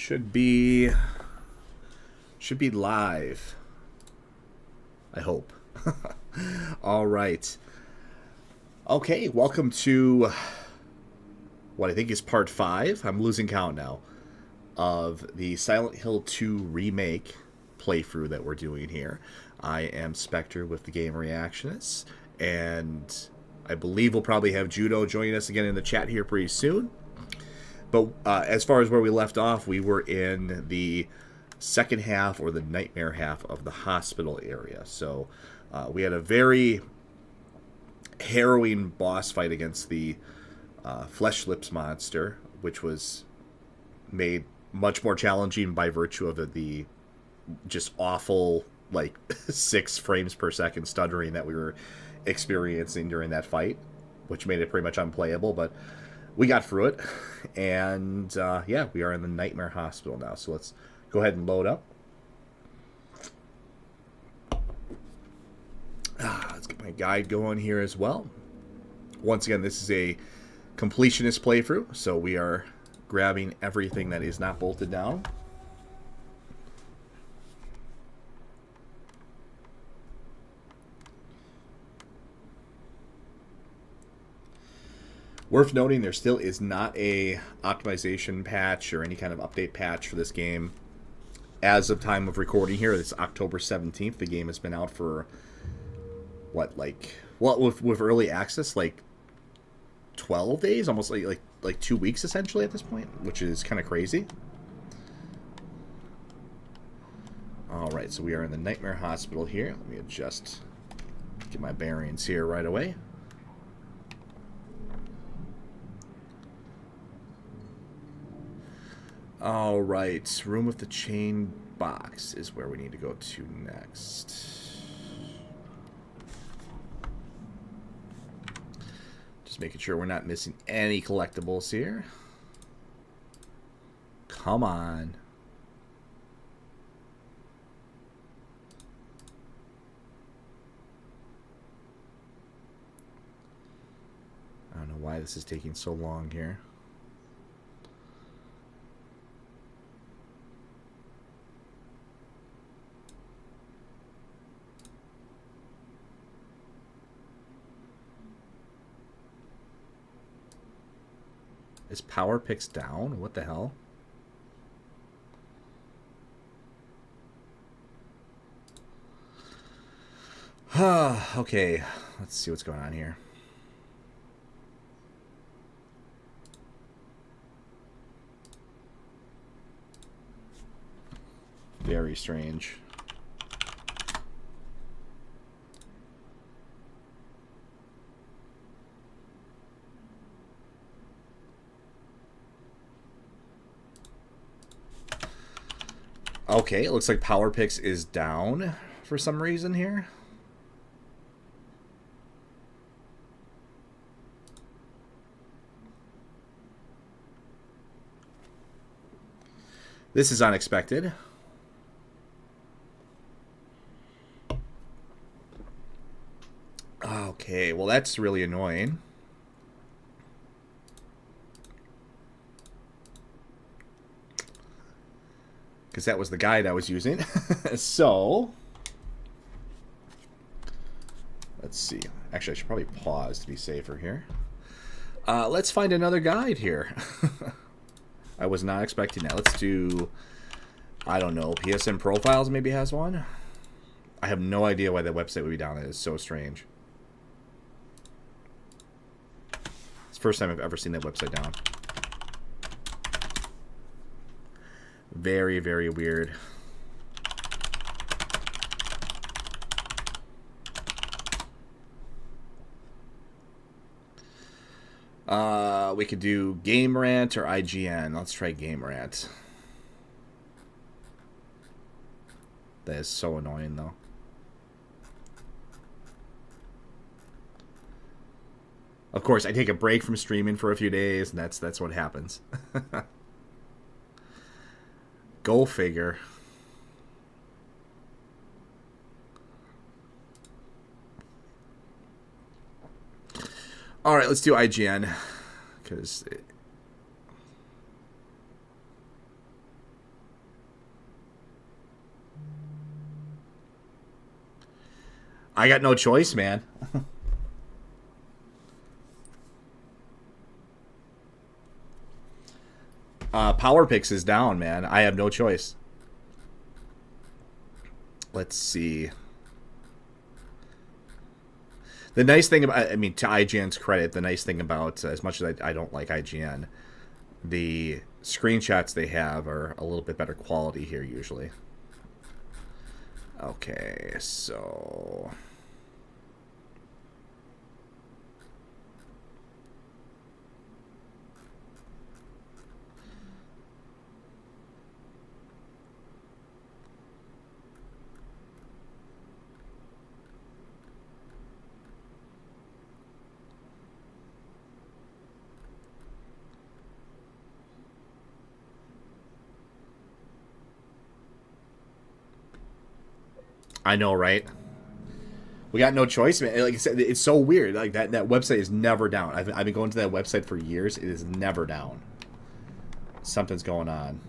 Should be live. I hope. All right. Okay, welcome to what I think is part 5. I'm losing count now of the Silent Hill 2 remake playthrough that we're doing here. I am Spectre with the Game Reactionists, and I believe we'll probably have Judou joining us again in the chat here pretty soon. But as far as where we left off, we were in the second half, or the nightmare half, of the hospital area. So we had a very harrowing boss fight against the Flesh Lips monster, which was made much more challenging by virtue of the just awful, like, 6 frames per second stuttering that we were experiencing during that fight, which made it pretty much unplayable. But we got through it, and yeah, we are in the Nightmare Hospital now. So let's go ahead and load up. Let's get my guide going here as well. Once again, this is a completionist playthrough, so we are grabbing everything that is not bolted down. Worth noting, there still is not a optimization patch or any kind of update patch for this game. As of time of recording here, it's October 17th. The game has been out for, what, like, well, with early access, like 12 days, almost like 2 weeks essentially at this point, which is kind of crazy. All right, so we are in the Nightmare Hospital here. Let me get my bearings here right away. All right, room with the chain box is where we need to go to next. Just making sure we're not missing any collectibles here. Come on. I don't know why this is taking so long here. Is power picks down? What the hell? Okay, let's see what's going on here. Very strange. Okay, it looks like power picks is down for some reason here. This is unexpected. Okay, well, that's really annoying. Because that was the guide I was using. So, let's see. Actually, I should probably pause to be safer here. Let's find another guide here. I was not expecting that. Let's do, I don't know, PSN Profiles maybe has one? I have no idea why that website would be down. That is so strange. It's the first time I've ever seen that website down. Very, very weird. We could do Game Rant or IGN. Let's try Game Rant. That is so annoying, though. Of course, I take a break from streaming for a few days, and that's what happens. Go figure. All right, let's do IGN, because I got no choice, man. Power Picks is down, man. I have no choice. Let's see. The nice thing about, I mean, to IGN's credit, the nice thing about, as much as I don't like IGN, the screenshots they have are a little bit better quality here usually. Okay, so... I know, right? We got no choice, man. Like I said, it's so weird. Like that website is never down. I've been going to that website for years. It is never down. Something's going on.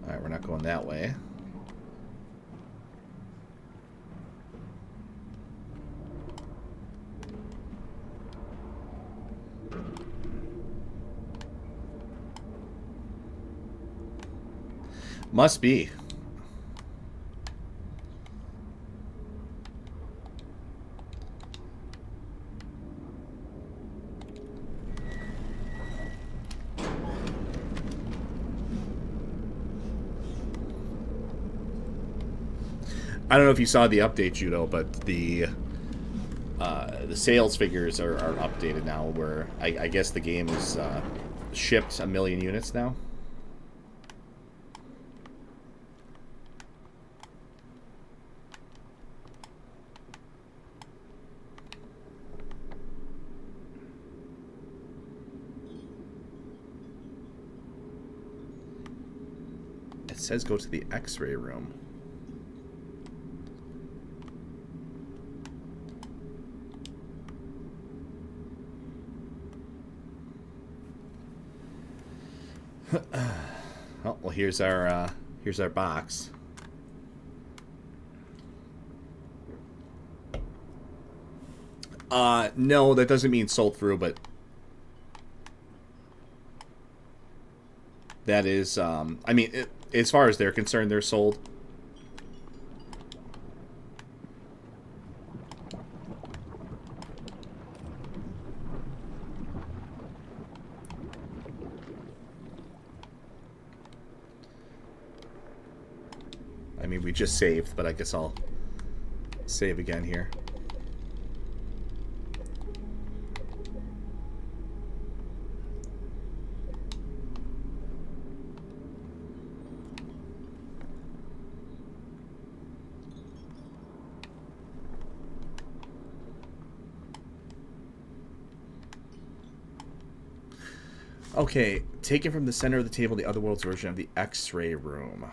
All right, we're not going that way. Must be. I don't know if you saw the update, Judou, but the sales figures are updated now. Where I guess the game is shipped 1 million units now. It says go to the X-ray room. Oh, well, here's our box. No, that doesn't mean sold through, but that is, I mean, as far as they're concerned, they're sold. I mean, we just saved, but I guess I'll save again here. Okay, taken from the center of the table, the Otherworld's version of the X-ray room.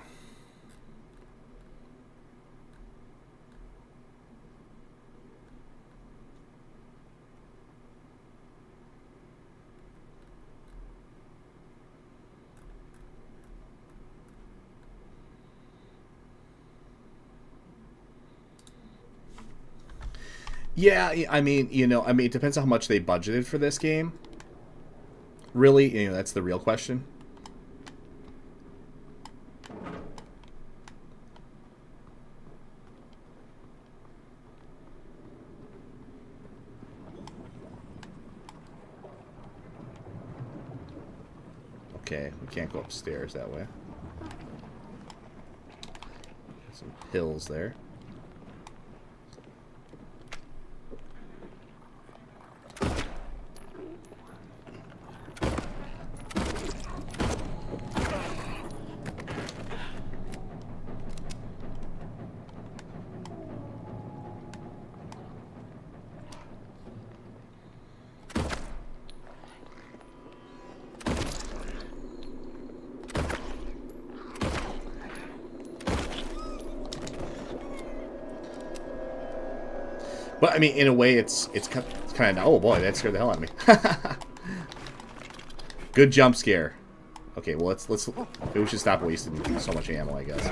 Yeah, I mean, it depends on how much they budgeted for this game. Really, that's the real question. Okay, we can't go upstairs that way. Some hills there. But I mean, in a way, it's kind of, oh boy, that scared the hell out of me. Good jump scare. Okay, well let's we should stop wasting so much ammo, I guess.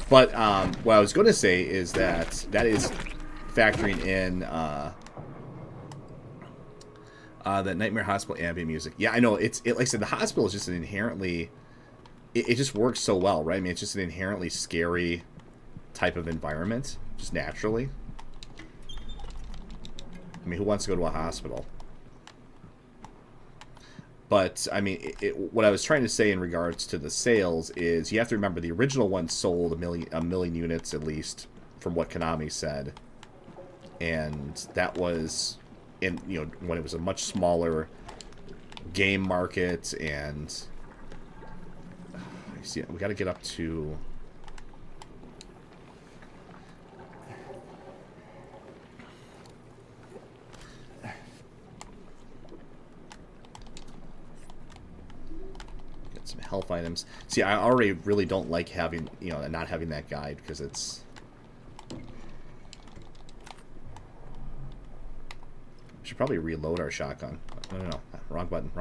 But what I was going to say is that is factoring in that Nightmare Hospital ambient music. Yeah, I know it like I said, the hospital is just an inherently it just works so well, right? I mean, it's just an inherently scary type of environment, just naturally. I mean, who wants to go to a hospital? But, I mean, what I was trying to say in regards to the sales is you have to remember the original one sold a million units at least, from what Konami said. And that was, when it was a much smaller game market. And, see, we got to get up to... some health items. See, I already really don't like having, not having that guide, because it's... We should probably reload our shotgun. No. Wrong button.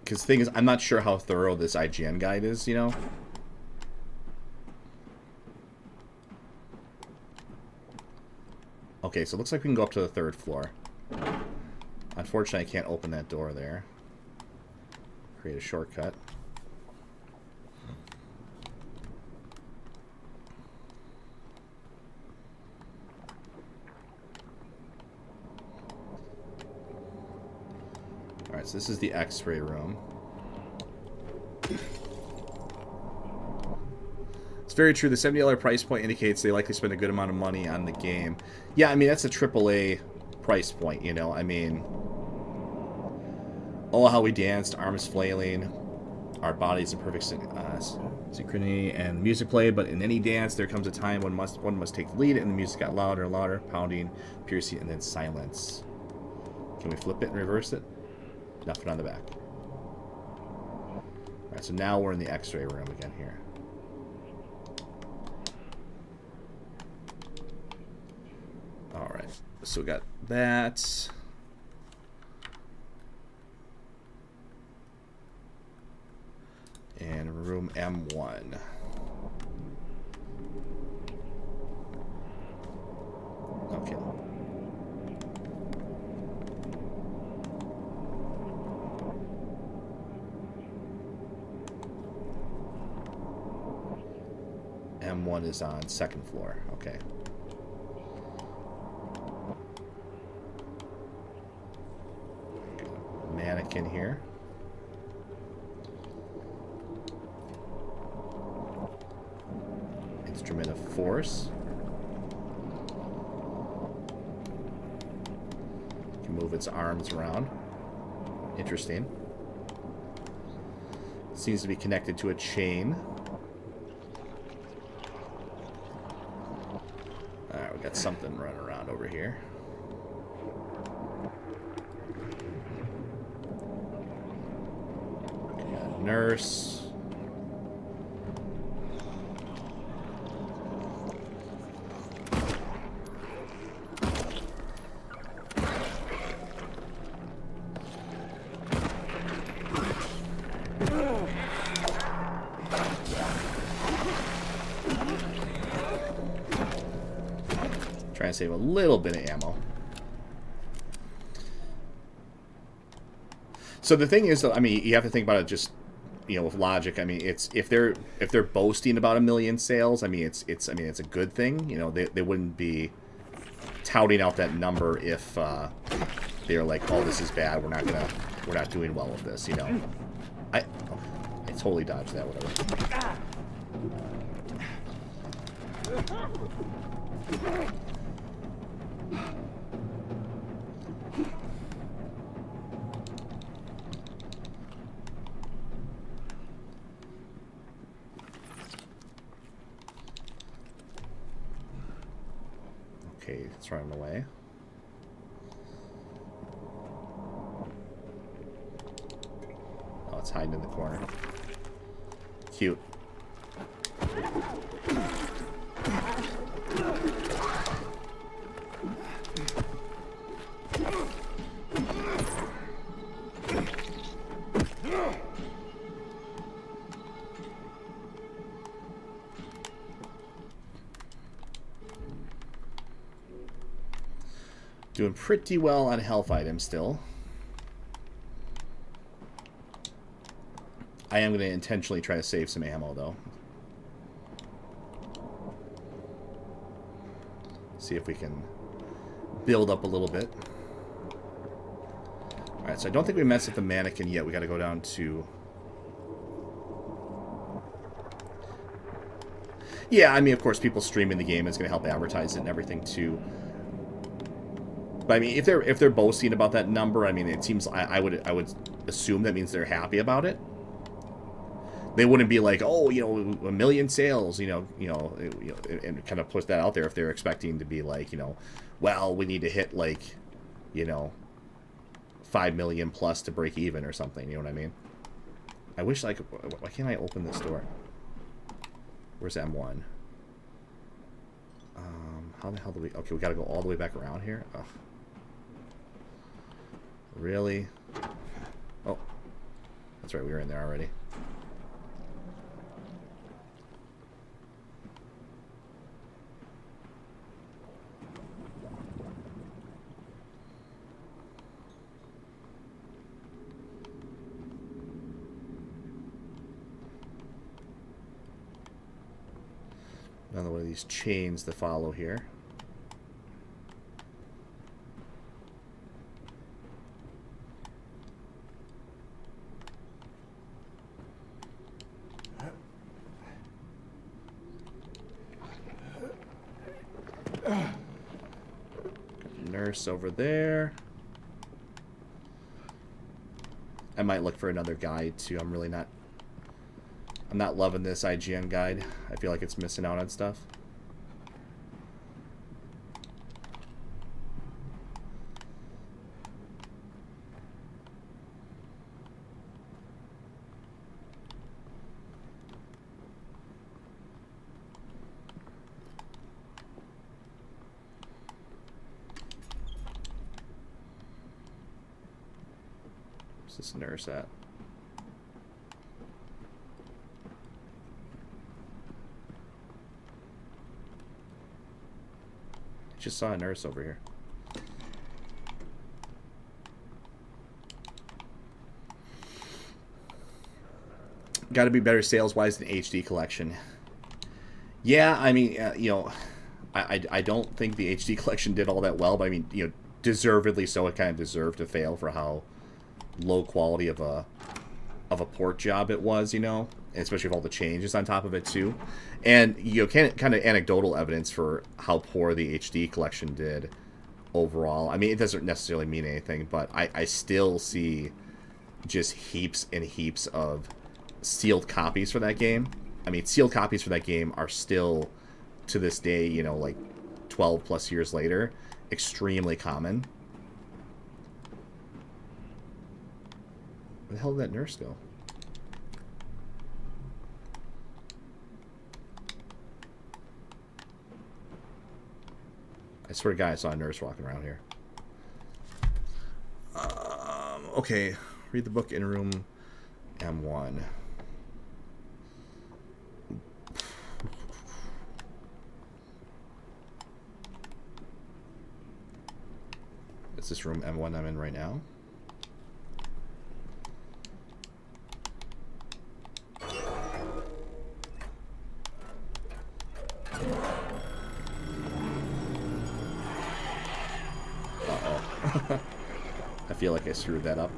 Because the thing is, I'm not sure how thorough this IGN guide is, Okay, so it looks like we can go up to the 3rd floor. Unfortunately, I can't open that door there. Create a shortcut. Alright, so this is the X-ray room. It's very true. The $70 price point indicates they likely spend a good amount of money on the game. Yeah, I mean, that's a AAA price point, I mean... Oh, how we danced, arms flailing, our bodies in perfect synchrony, and music played, but in any dance, there comes a time when one must take the lead, and the music got louder and louder, pounding, piercing, and then silence. Can we flip it and reverse it? Nothing on the back. Alright, so now we're in the X-ray room again here. Alright, so we got that. And room M1. Okay. M1 is on 2nd floor. Okay. Mannequin here. Instrument of force. Can move its arms around. Interesting. Seems to be connected to a chain. Alright, we got something running around over here. Nurse. Trying to save a little bit of ammo. So the thing is, though, I mean, you have to think about it just, with logic. I mean, it's if they're boasting about 1 million sales, I mean, it's a good thing. They wouldn't be touting out that number if they're like, oh, this is bad. We're not doing well with this. I totally dodged that. Whatever. Okay, it's running away. Oh, it's hiding in the corner. Cute. Doing pretty well on health items still. I am going to intentionally try to save some ammo, though. See if we can build up a little bit. Alright, so I don't think we messed with the mannequin yet. We got to go down to... Yeah, I mean, of course, people streaming the game is going to help advertise it and everything, too. But I mean, if they're boasting about that number, I mean, it seems I would assume that means they're happy about it. They wouldn't be like, oh, you know, 1 million sales, you know, and kind of put that out there if they're expecting to be like, you know, well, we need to hit like, you know, 5 million plus to break even or something. You know what I mean? I wish I could. Why can't I open this door? Where's M1? How the hell do we? Okay, we got to go all the way back around here. Ugh. Really? Oh, that's right. We were in there already. Another one of these chains to follow here. Nurse over there. I might look for another guide too. I'm not loving this IGN guide. I feel like it's missing out on stuff. Where's this nurse at? Just saw a nurse over here. Got to be better sales-wise than HD collection. Yeah, I mean, you know, I don't think the HD collection did all that well, but I mean, you know, deservedly so. It kind of deserved to fail for how low quality of a port job it was, you know, especially with all the changes on top of it too. And you know, kind of anecdotal evidence for how poor the HD collection did overall. I mean, it doesn't necessarily mean anything, but I still see just heaps and heaps of sealed copies for that game. I mean, sealed copies for that game are still, to this day, you know, like 12 plus years later, extremely common. Where the hell did that nurse go? I swear to God, I saw a nurse walking around here. Okay. Read the book in room M1. Is this room M1 I'm in right now? I feel like I screwed that up.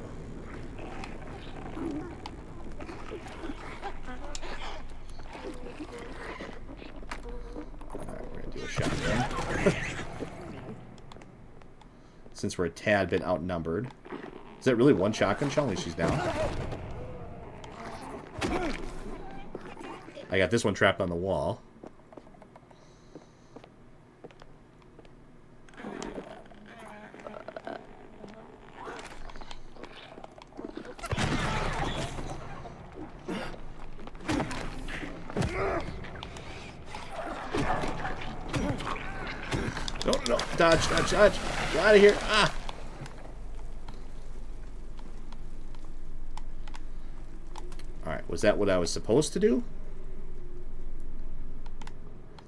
Alright, we're gonna do a shotgun. Since we're a tad bit outnumbered. Is that really one shotgun shell? At least she's down. I got this one trapped on the wall. No, no, dodge, dodge, dodge. Get out of here. Ah. Alright, was that what I was supposed to do?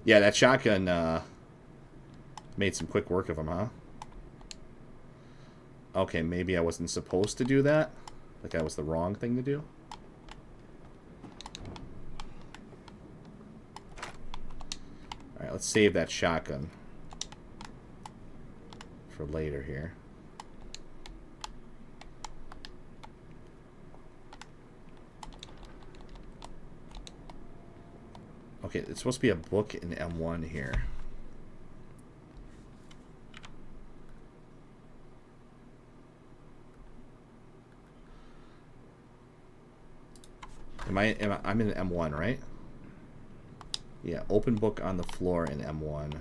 Yeah, that shotgun made some quick work of him, huh? Okay, maybe I wasn't supposed to do that. Like that was the wrong thing to do. Alright, let's save that shotgun for later here. Okay, it's supposed to be a book in M1 here. I'm in M1, right? Yeah, open book on the floor in M1.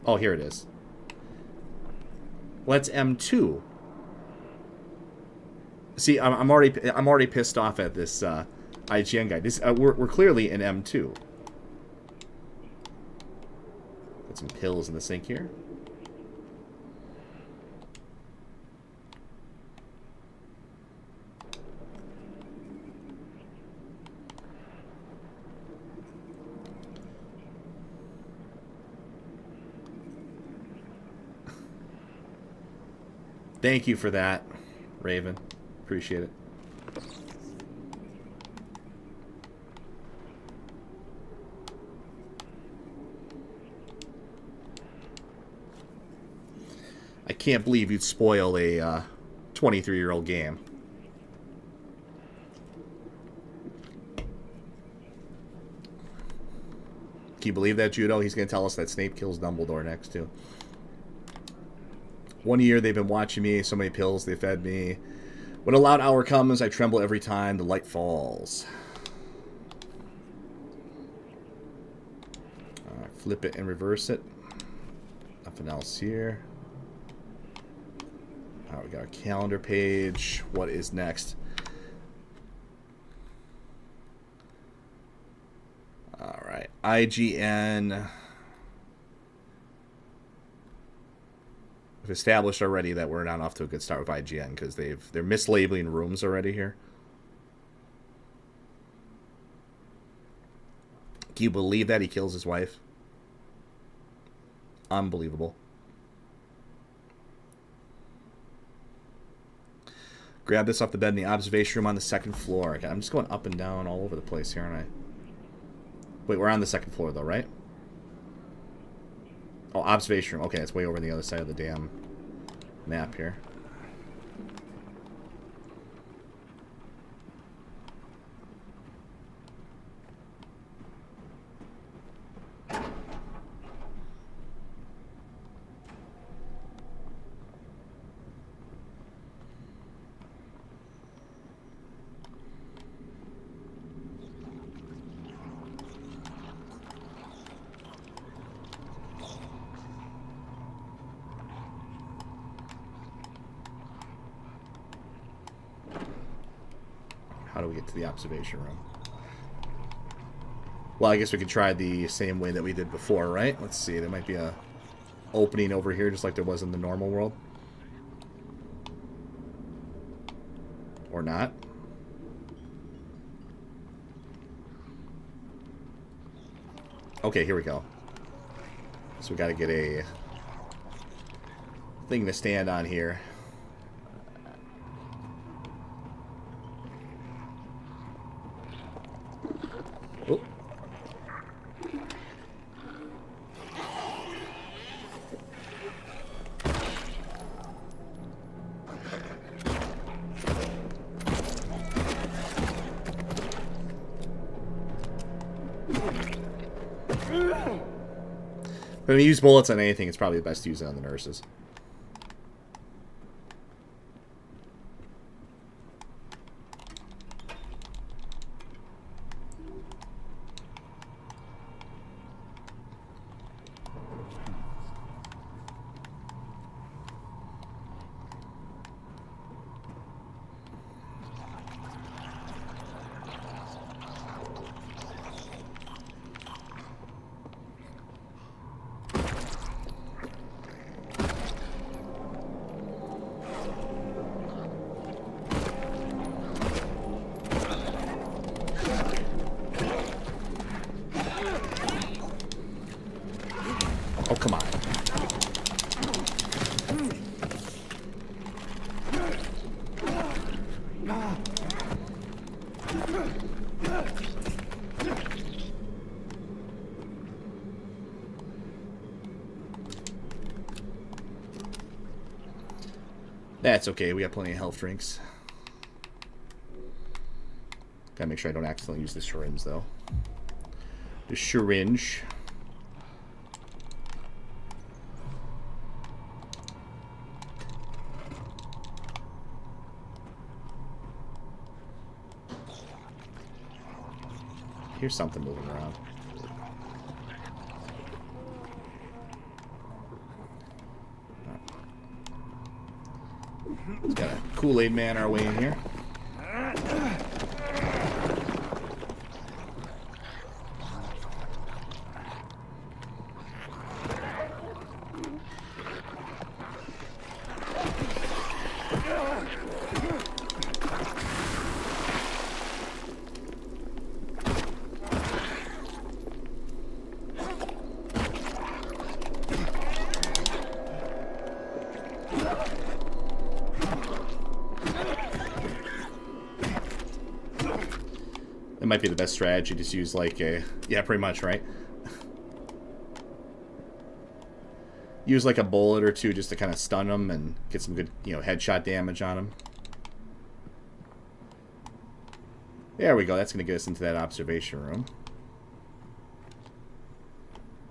Oh, here it is. Well, that's M2. See, I'm already pissed off at this IGN guy. This we're clearly in M2. Put some pills in the sink here. Thank you for that, Raven. Appreciate it. I can't believe you'd spoil a 23-year-old game. Can you believe that, Judou? He's going to tell us that Snape kills Dumbledore next, too. 1 year they've been watching me, so many pills they fed me. When a loud hour comes, I tremble every time the light falls. Flip it and reverse it. Nothing else here. Alright, we got our calendar page. What is next? Alright, IGN. We've established already that we're not off to a good start with IGN because they're mislabeling rooms already here. Can you believe that he kills his wife? Unbelievable. Grab this off the bed in the observation room on the second floor. Okay, I'm just going up and down all over the place here, aren't I? Wait, we're on the second floor though, right? Oh, observation room. Okay, it's way over on the other side of the damn map here. How do we get to the observation room? Well, I guess we could try the same way that we did before, right? Let's see. There might be a opening over here just like there was in the normal world. Or not. Okay, here we go. So we got to get a thing to stand on here. Oh. When we use bullets on anything, it's probably best to use it on the nurses. That's okay. We got plenty of health drinks. Gotta make sure I don't accidentally use the syringe, though. The syringe. Here's something moving around. He's got a Kool-Aid man our way in here. It might be the best strategy, just use like a... Yeah, pretty much, right? Use like a bullet or two just to kind of stun them and get some good, you know, headshot damage on them. There we go. That's going to get us into that observation room.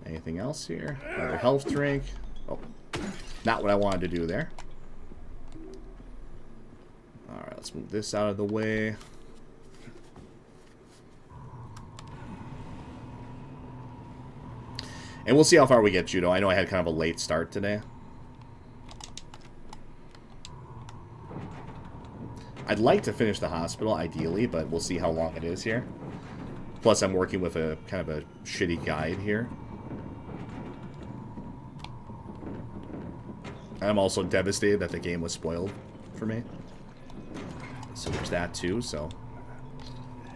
Anything else here? Another health drink. Oh, not what I wanted to do there. Alright, let's move this out of the way. And we'll see how far we get, Judou. I know I had kind of a late start today. I'd like to finish the hospital, ideally, but we'll see how long it is here. Plus, I'm working with a kind of a shitty guide here. I'm also devastated that the game was spoiled for me. So there's that, too, so... Come on.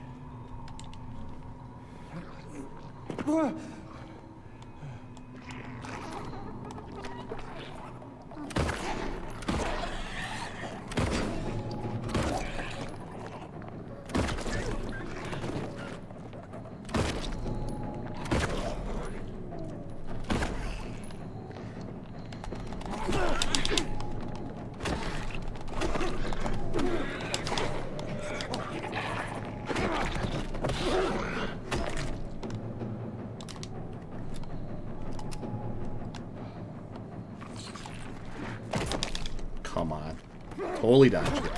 Totally dodged it.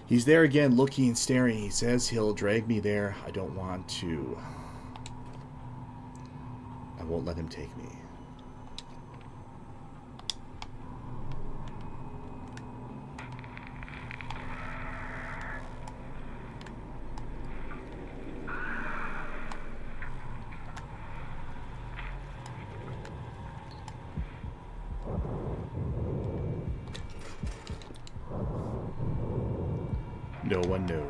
He's there again, looking and staring. He says he'll drag me there. I don't want to. I won't let him take me. No one knows.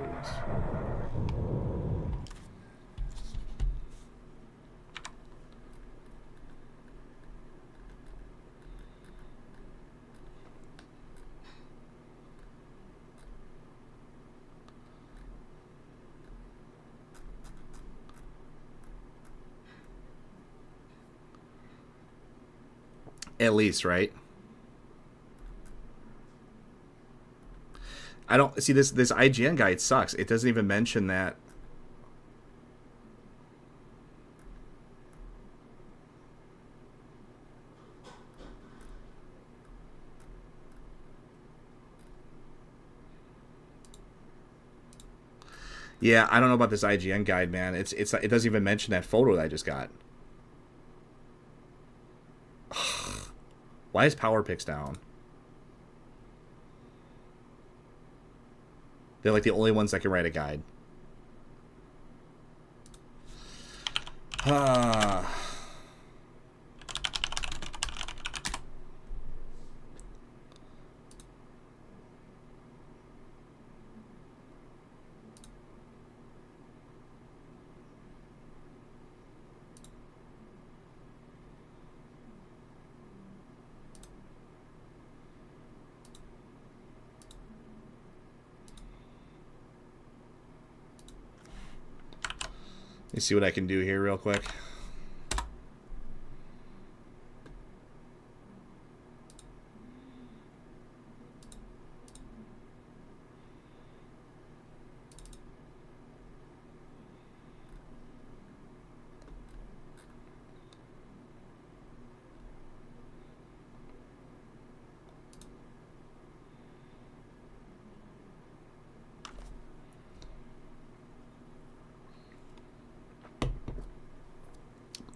At least, right? I don't see this IGN guide sucks. It doesn't even mention that. Yeah, I don't know about this IGN guide, man. It doesn't even mention that photo that I just got. Why is power picks down? They're like the only ones that can write a guide. me see what I can do here real quick.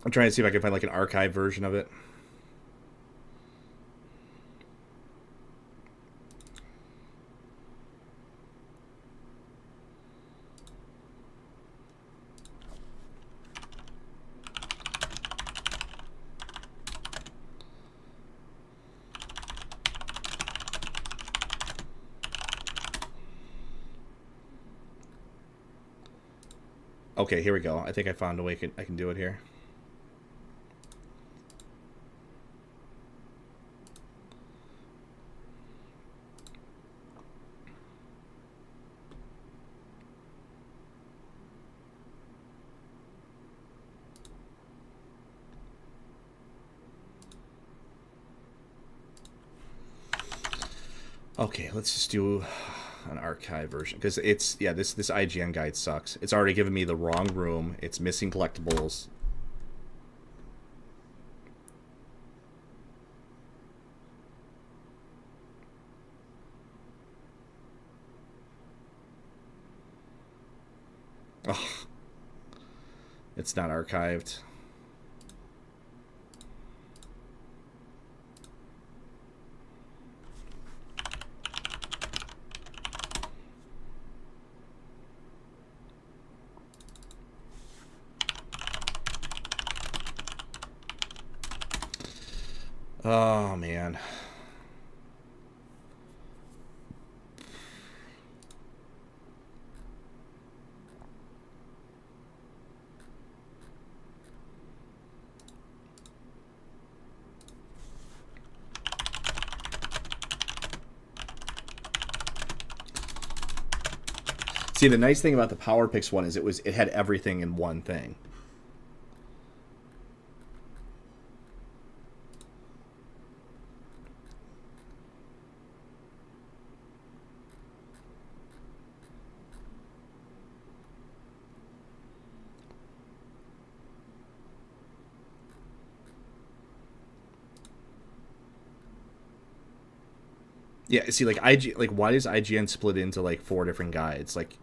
I'm trying to see if I can find like an archive version of it. Okay, here we go. I think I found a way I can do it here. Okay, let's just do an archive version because it's this IGN guide sucks. It's already given me the wrong room. It's missing collectibles. Oh, it's not archived. Oh, man. See, the nice thing about the Power Picks one is it had everything in one thing. Yeah, see, like why does IGN split into like 4 different guides? Like,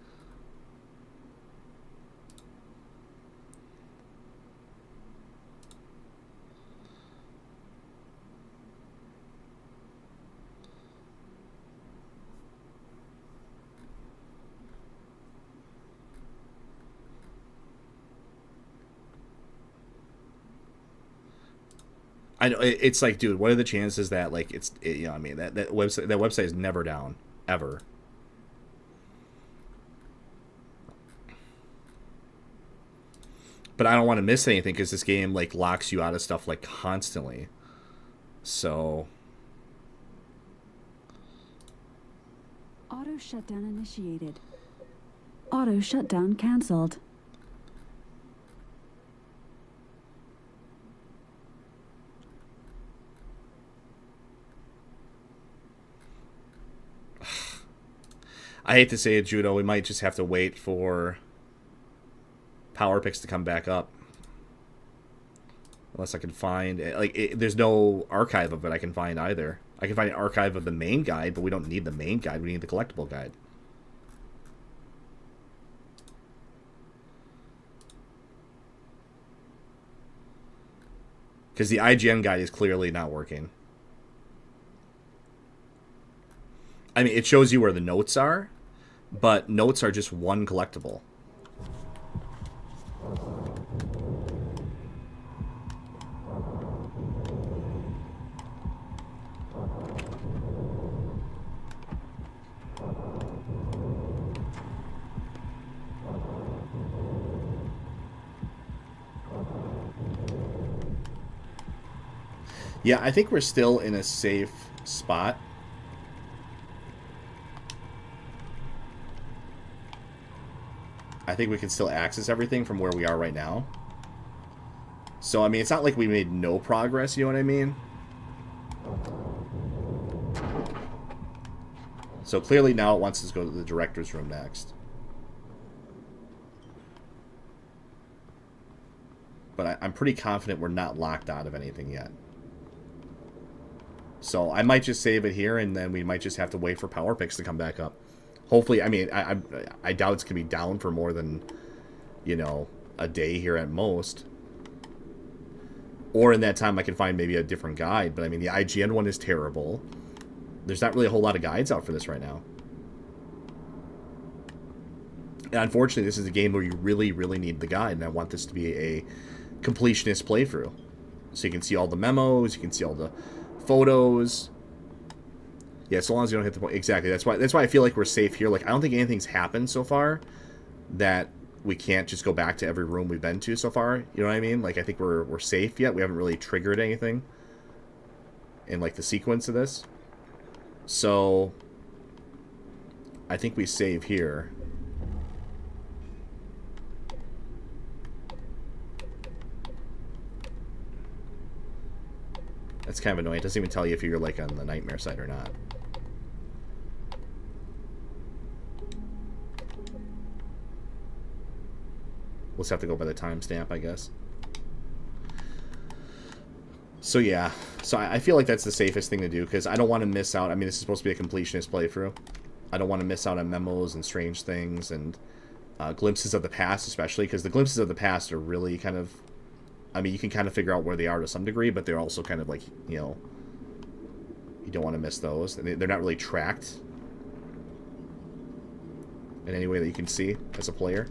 I know it's like, dude, what are the chances that like you know, what I mean, that website is never down ever. But I don't want to miss anything because this game like locks you out of stuff like constantly. So Auto shutdown initiated. Auto shutdown canceled. I hate to say it, Judou. We might just have to wait for Power Picks to come back up, unless I can find there's no archive of it I can find either. I can find an archive of the main guide, but we don't need the main guide. We need the collectible guide. Because the IGN guide is clearly not working. I mean, it shows you where the notes are, but notes are just one collectible. Yeah, I think we're still in a safe spot. I think we can still access everything from where we are right now. So, I mean, it's not like we made no progress, you know what I mean? So, clearly now it wants us to go to the director's room next. But I'm pretty confident we're not locked out of anything yet. So, I might just save it here, and then we might just have to wait for power picks to come back up. Hopefully, I mean, I doubt it's going to be down for more than, you know, a day here at most. Or in that time, I can find maybe a different guide. But, I mean, the IGN one is terrible. There's not really a whole lot of guides out for this right now. And unfortunately, this is a game where you really, really need the guide. And I want this to be a completionist playthrough. So you can see all the memos. You can see all the photos. Yeah, so long as you don't hit the point. Exactly. That's why I feel like we're safe here. Like, I don't think anything's happened so far that we can't just go back to every room we've been to so far. You know what I mean? Like, I think we're safe yet. We haven't really triggered anything in, like, the sequence of this. So, I think we save here. That's kind of annoying. It doesn't even tell you if you're, like, on the nightmare side or not. We'll just have to go by the timestamp, I guess. So, yeah. So, I feel like that's the safest thing to do, because I don't want to miss out. I mean, this is supposed to be a completionist playthrough. I don't want to miss out on memos and strange things and glimpses of the past, especially, because the glimpses of the past are really kind of... I mean, you can kind of figure out where they are to some degree, but they're also kind of like, you know... You don't want to miss those. They're not really tracked in any way that you can see as a player.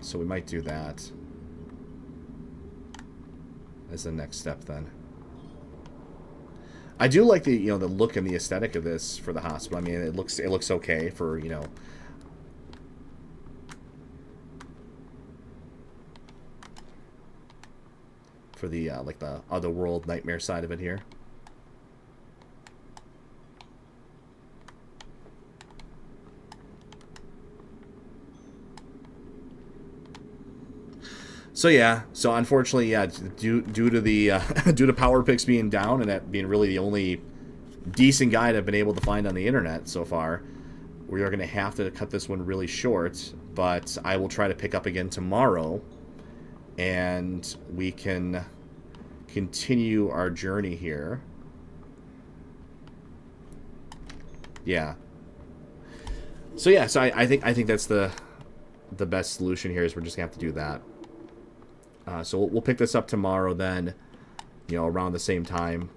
So we might do that as the next step then. I do like the, you know, the look and the aesthetic of this for the hospital. I mean, it looks okay for, you know, for the like the otherworld nightmare side of it here. So yeah, so unfortunately, yeah, due to the due to power picks being down and that being really the only decent guide I've been able to find on the internet so far, we are going to have to cut this one really short. But I will try to pick up again tomorrow, and we can continue our journey here. Yeah. So yeah, so I think that's the best solution here is we're just gonna have to do that. So we'll pick this up tomorrow then, you know, around the same time.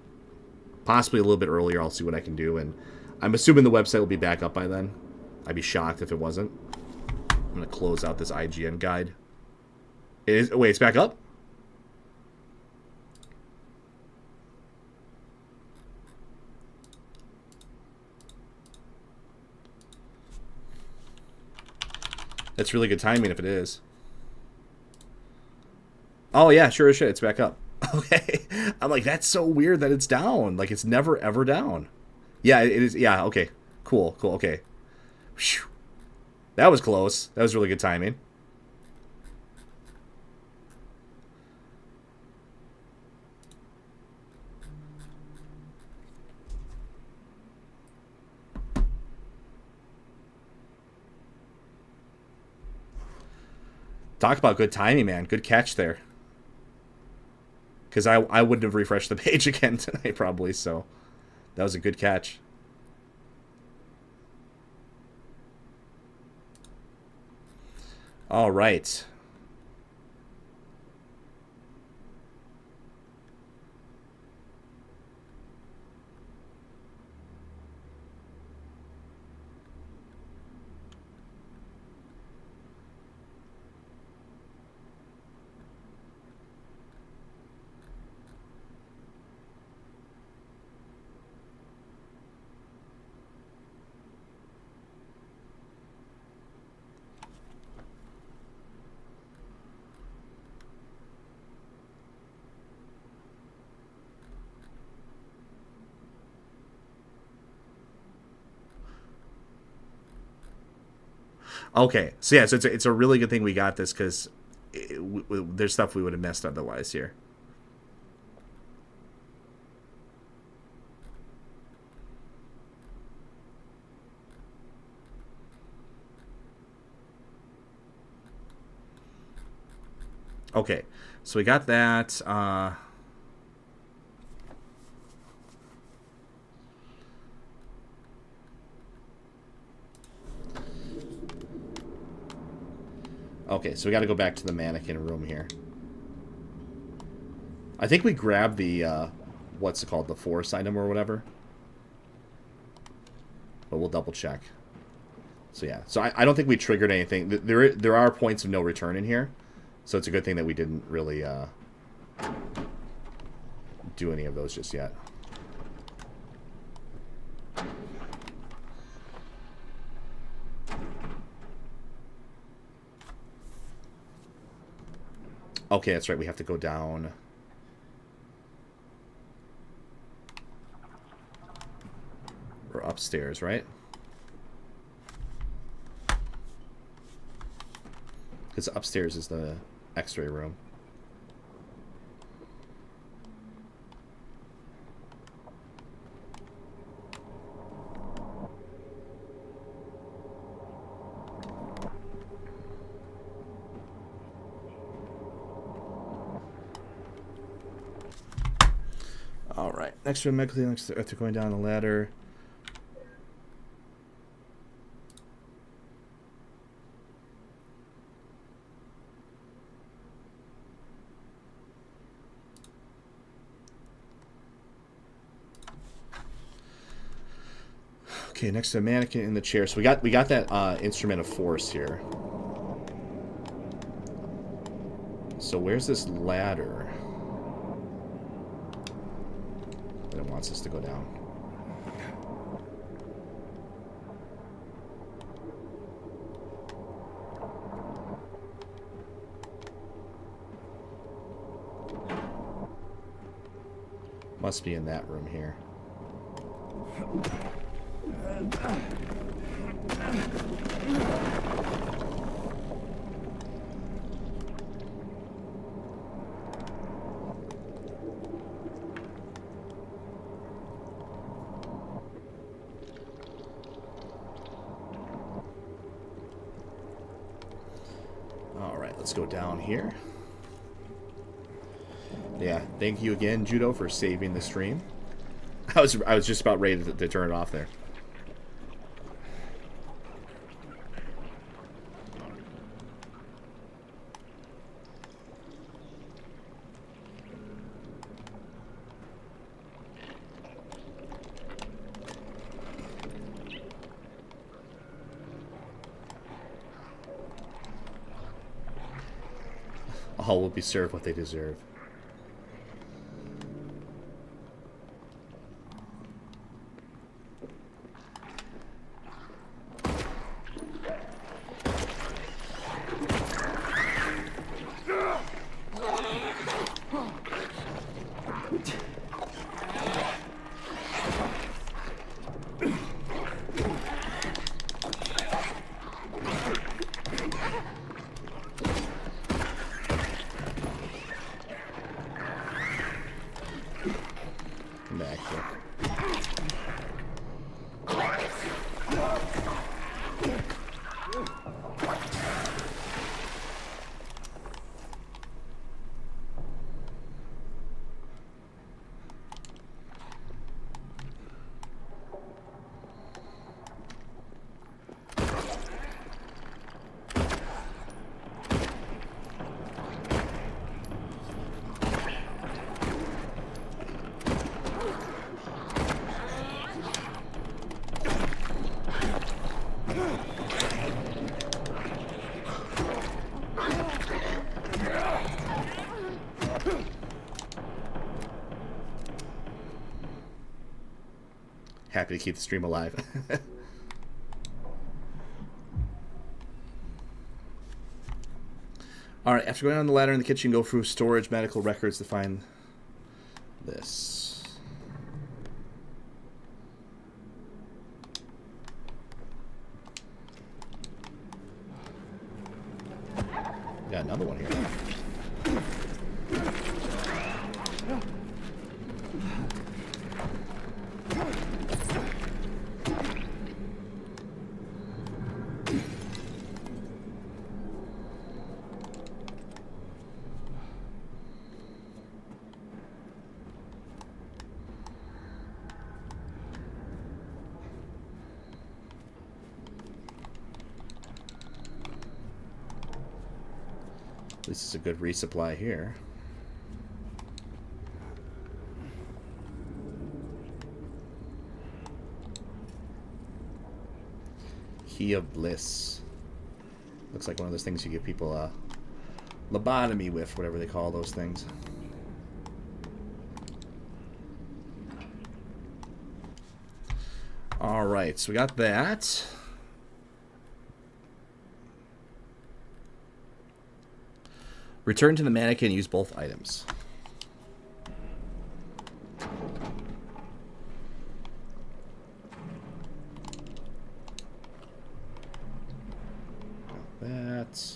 Possibly a little bit earlier. I'll see what I can do. And I'm assuming the website will be back up by then. I'd be shocked if it wasn't. I'm going to close out this IGN guide. Wait, it's back up? That's really good timing if it is. Oh, yeah, sure as shit. It's back up. Okay. I'm like, that's so weird that it's down. Like, it's never, ever down. Yeah, it is. Yeah, okay. Cool, okay. Whew. That was close. That was really good timing. Talk about good timing, man. Good catch there. Because I wouldn't have refreshed the page again tonight, probably, so that was a good catch. All right. Okay, so yeah, so it's a really good thing we got this because there's stuff we would have missed otherwise here. Okay, so we got that. Okay, so we got to go back to the mannequin room here. I think we grabbed the, what's it called, the force item or whatever. But we'll double check. So yeah, so I don't think we triggered anything. There are points of no return in here. So it's a good thing that we didn't really do any of those just yet. Okay, that's right. We have to go down. We're upstairs, right? Because upstairs is the X-ray room. All right. Next room, next after going down the ladder. Okay, next to the mannequin in the chair. So we got that instrument of force here. So where's this ladder that it wants us to go down? Must be in that room here. All right, let's go down here. Yeah, thank you again, Judou, for saving the stream. I was just about ready to turn it off there. All will be served what they deserve. Back here. Happy to keep the stream alive. Alright, after going down the ladder in the kitchen, go through storage, medical records to find this. Got another one here. This is a good resupply here. Key of Bliss. Looks like one of those things you give people a lobotomy with, whatever they call those things. Alright, so we got that. Return to the mannequin and use both items. That.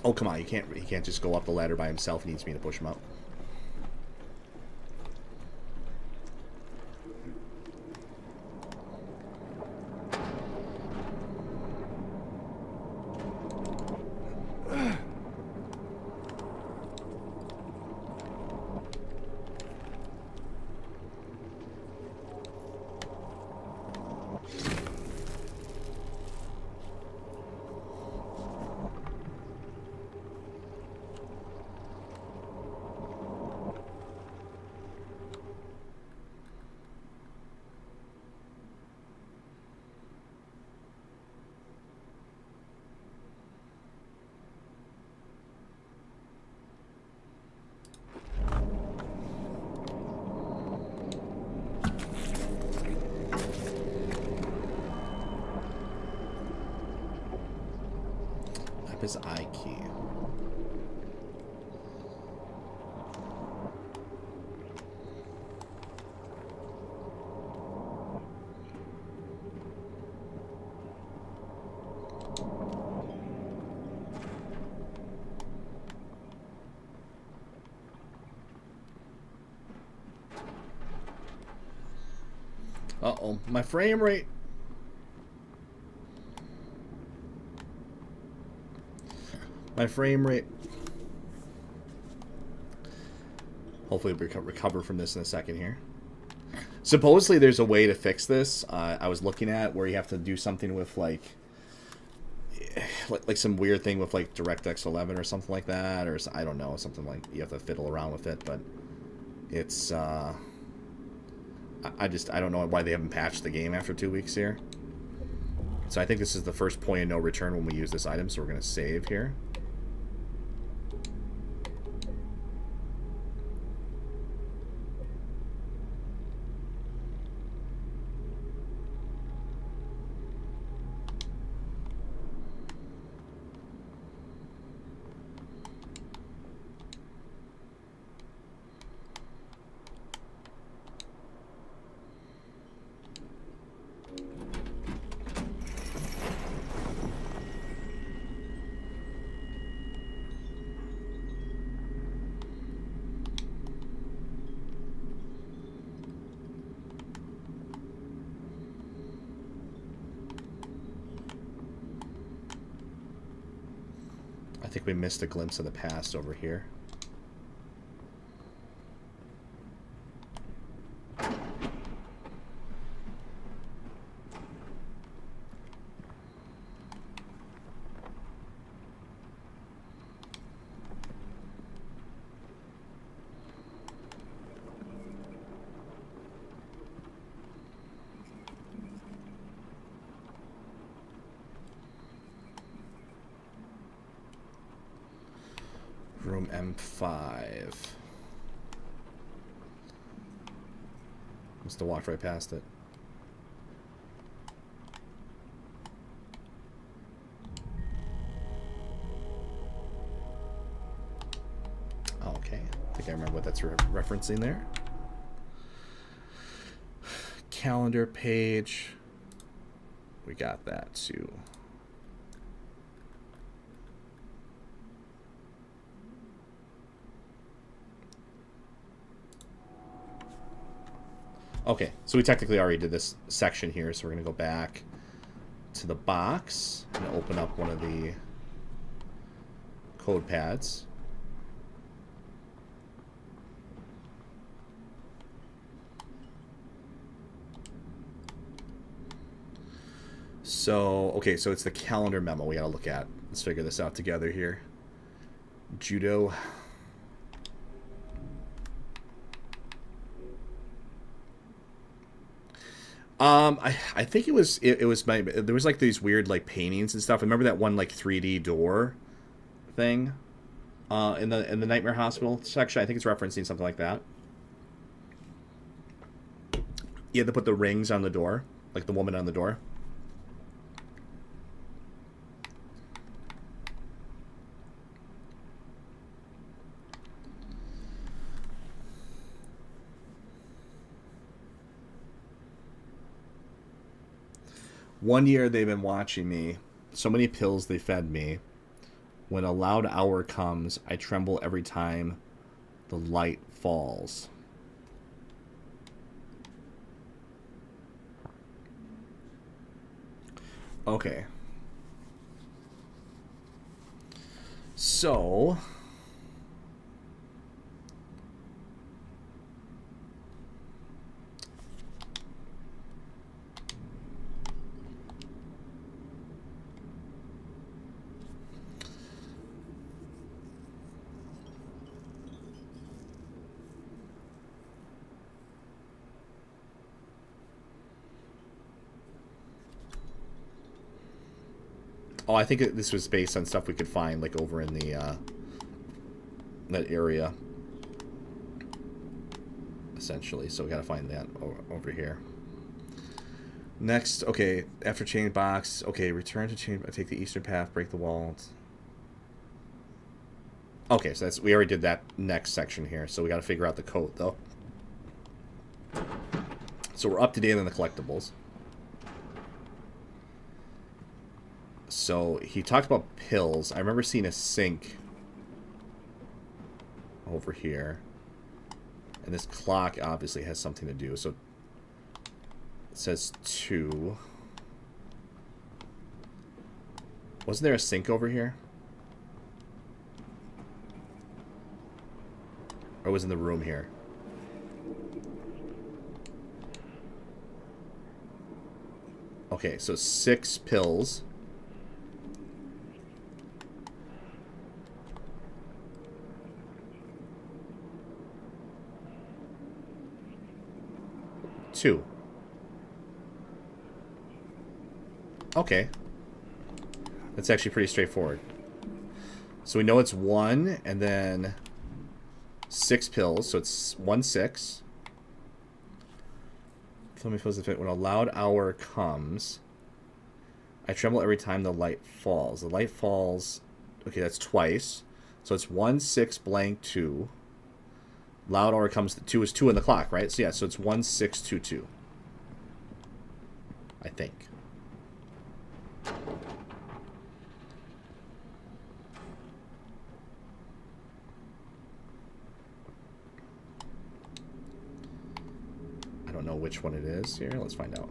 Oh, come on, he can't just go up the ladder by himself. He needs me to push him up. His eye key. Uh-oh, my frame rate. My frame rate. Hopefully we recover from this in a second here. Supposedly there's a way to fix this. I was looking at where you have to do something with like some weird thing with like DirectX 11 or something like that, or I don't know, something like you have to fiddle around with it. But it's I don't know why they haven't patched the game after 2 weeks here. So I think this is the first point of no return when we use this item. So we're gonna save here. I think we missed a glimpse of the past over here. Room M5. Must have walked right past it. Okay, I think I remember what that's referencing there. calendar page. We got that too. Okay, so we technically already did this section here, so we're going to go back to the box and open up one of the code pads. So, okay, so it's the calendar memo we got to look at. Let's figure this out together here. Judou. I think it was there was like these weird like paintings and stuff. I remember that one like 3D door thing in the Nightmare Hospital section. I think it's referencing something like that. You had to put the rings on the door, like the woman on the door. One year they've been watching me. So many pills they fed me. When a loud hour comes, I tremble every time the light falls. Okay. So... Oh, I think this was based on stuff we could find, like, over in the, that area. Essentially, so we gotta find that over here. Next, okay, after chain box, okay, return to chain, take the eastern path, break the wall. Okay, so we already did that next section here, so we gotta figure out the code, though. So we're up to date on the collectibles. So he talked about pills. I remember seeing a sink over here. And this clock obviously has something to do. So it says 2. Wasn't there a sink over here? Or was it in the room here? Okay, so 6 pills. Two. Okay. That's actually pretty straightforward. So we know it's 1 and then 6 pills, so it's 1 6. Tell me if when a loud hour comes, I tremble every time the light falls. The light falls, okay, that's twice. So it's 1 6 blank 2. Loud hour comes, 2 is 2 in the clock, right? So yeah, so it's 1 6 2 2. I think. I don't know which one it is here. Let's find out.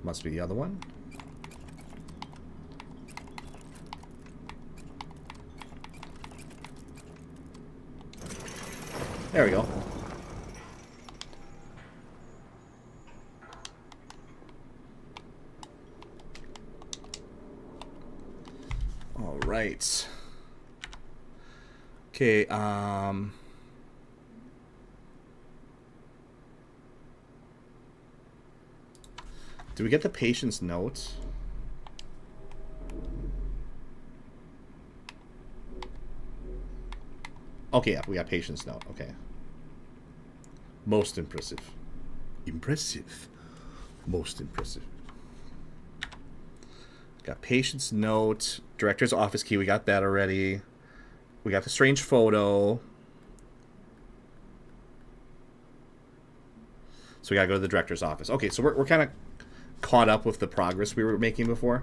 Must be the other one. There we go. All right. Okay, do we get the patient's notes? Okay, yeah, we got patient's note. Okay. Most impressive. Impressive. Most impressive. Got patient's note. Director's office key. We got that already. We got the strange photo. So we gotta go to the director's office. Okay, so we're kind of caught up with the progress we were making before.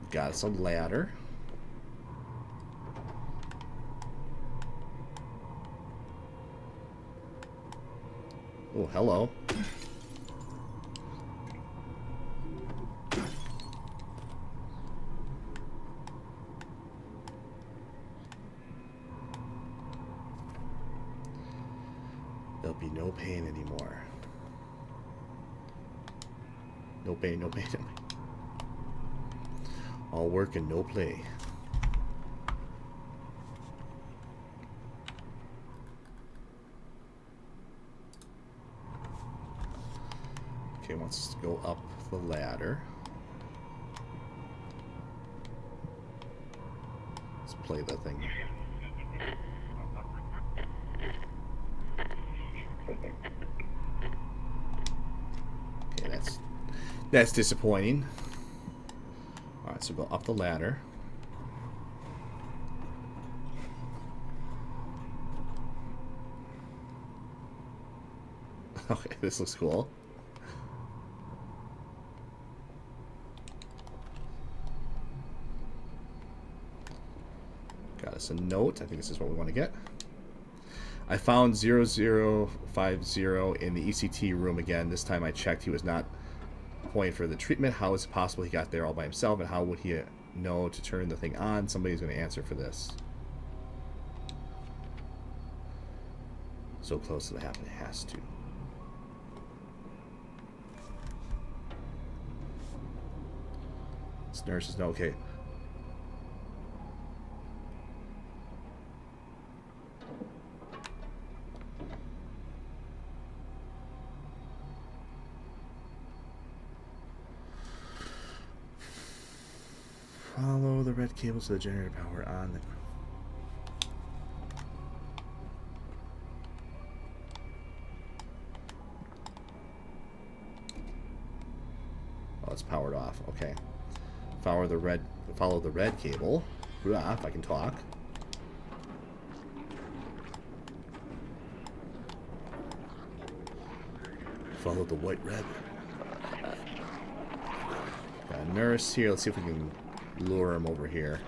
Got us a ladder. Oh, hello. There'll be no pain anymore. No pain, no pain, no pain. All work and no play. Okay, wants us to go up the ladder. Let's play that thing. Okay, that's disappointing. Alright, so go up the ladder. Okay, this looks cool. Got us a note. I think this is what we want to get. I found 0050 in the ECT room again. This time I checked. He was not point for the treatment. How is it possible he got there all by himself, and how would he know to turn the thing on? Somebody's going to answer for this. So close to the happen, it has to. This nurse is no okay. Follow the red cable to the generator power on the... Oh, it's powered off. Okay. Follow the red cable. If I can talk. Follow the white red. Got a nurse here. Let's see if we can lure him over here.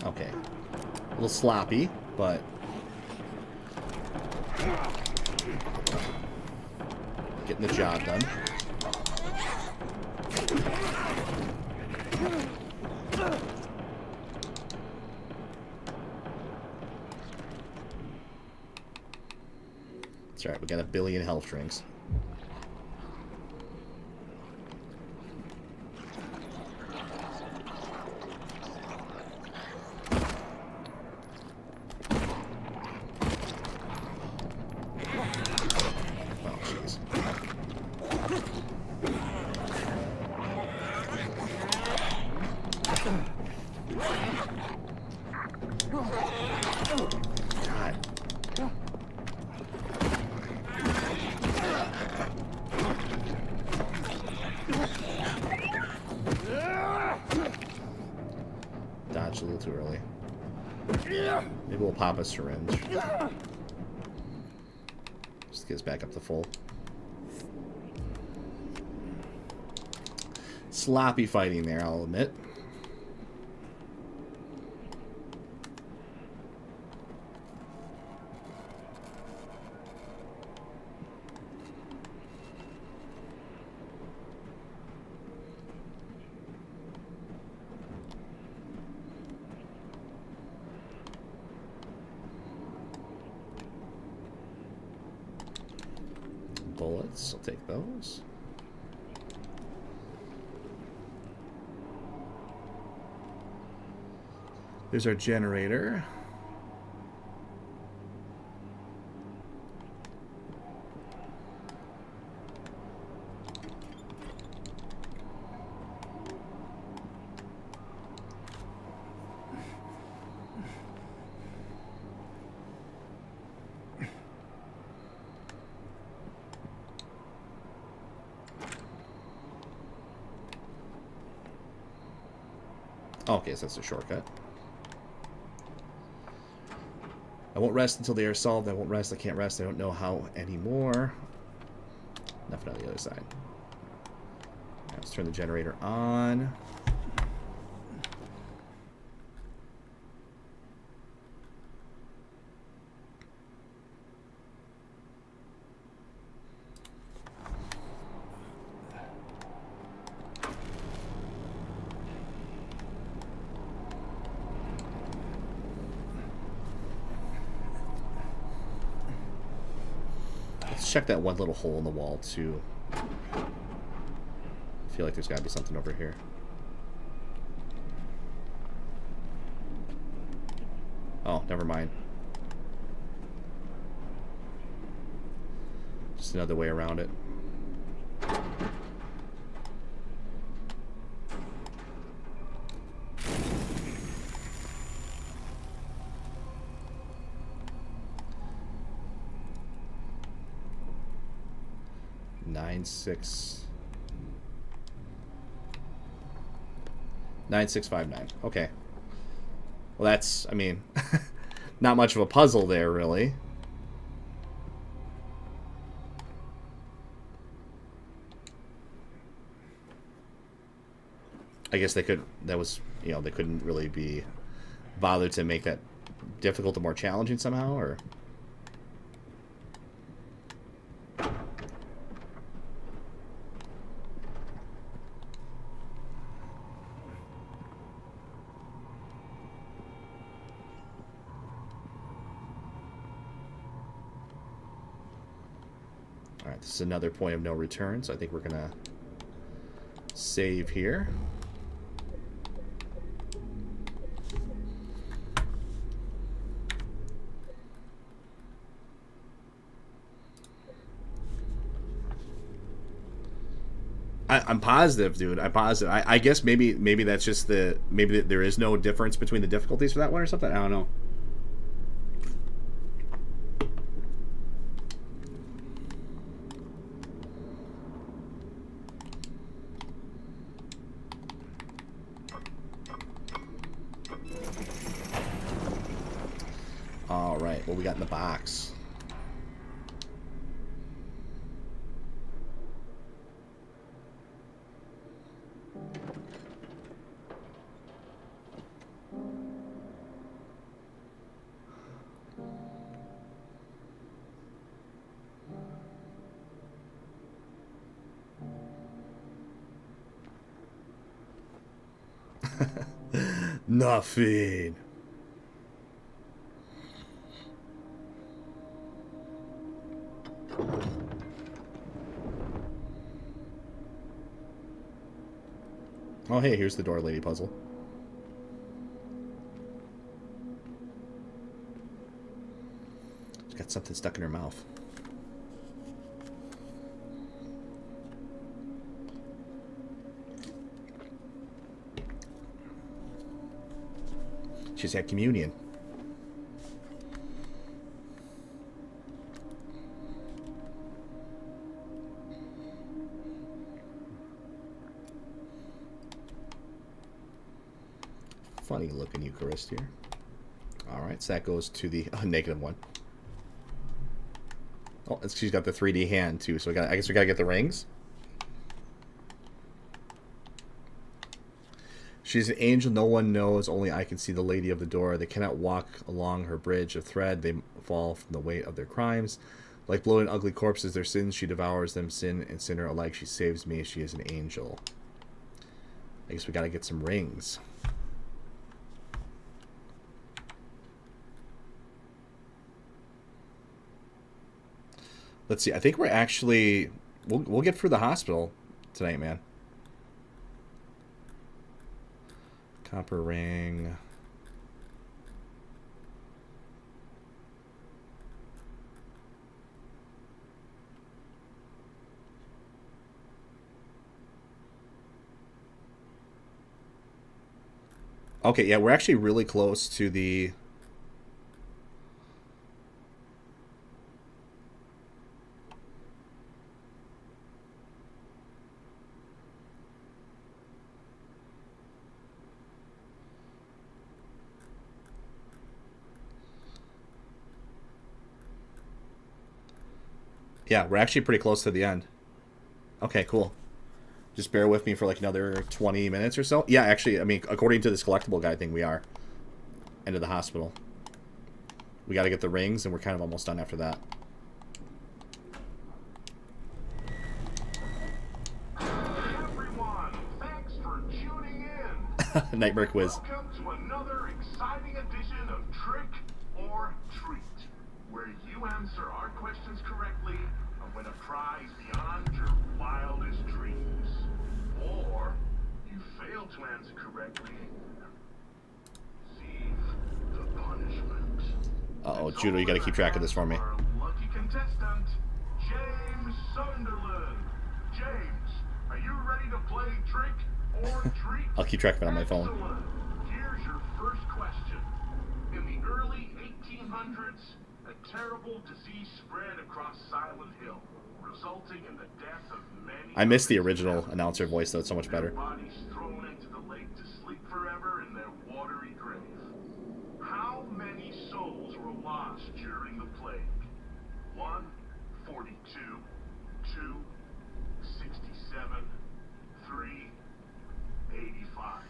Okay. A little sloppy, but... getting the job done. It's alright, we got a billion health drinks. Dodged a little too early. Maybe we'll pop a syringe. Just get us back up to full. Sloppy fighting there, I'll admit. pots. I'll take those. There's our generator. Okay, so that's a shortcut. I won't rest until they are solved. I won't rest. I can't rest. I don't know how anymore. Nothing on the other side. Right, let's turn the generator on. Check that one little hole in the wall too. I feel like there's got to be something over here. Oh, never mind. Just another way around it. Nine six 5 9. Okay. Well, that's, I mean, not much of a puzzle there, really. I guess they could, that was, you know, they couldn't really be bothered to make that difficult or more challenging somehow, or... Alright, this is another point of no return, so I think we're gonna save here. I'm positive, dude. I'm positive. I guess maybe that's just the... Maybe there is no difference between the difficulties for that one or something. I don't know. Alright, what we got in the box? Nothing. Oh, hey, here's the door lady puzzle. She's got something stuck in her mouth. She's had communion. Funny looking Eucharist here. Alright, so that goes to the -1. Oh, she's got the 3D hand too, so I guess we gotta get the rings. She's an angel no one knows, only I can see the lady of the door. They cannot walk along her bridge of thread. They fall from the weight of their crimes. Like bloated ugly corpses, their sins, she devours them, sin and sinner alike. She saves me, she is an angel. I guess we gotta get some rings. Let's see, I think we're actually... we'll get through the hospital tonight, man. Copper ring. Okay, yeah, we're actually really close to the... Yeah, we're actually pretty close to the end. Okay, cool. Just bear with me for like another 20 minutes or so. Yeah, actually, I mean, according to this collectible guide thing, we are. End of the hospital. We got to get the rings, and we're kind of almost done after that. Everyone, thanks for tuning in. Nightmare quiz. Welcome to another exciting edition of Trick or Treat, where you answer our questions correctly and win a prize beyond your wildest dreams. Or you fail to answer correctly. Receive the punishment. Uh-oh, Judou, you got to keep track of this for me. Our lucky contestant, James Sunderland. James, are you ready to play Trick or Treat? I'll keep track of it on my phone. Excellent. Here's your first question. In the early 1800s, a terrible disease spread across Silent Hill, resulting in the death of many. I miss the original announcer voice, though. It's so much better. Their bodies thrown into the lake to sleep forever in their watery grave. How many souls were lost during the plague? 1, 42, 2, 67, 3, 85.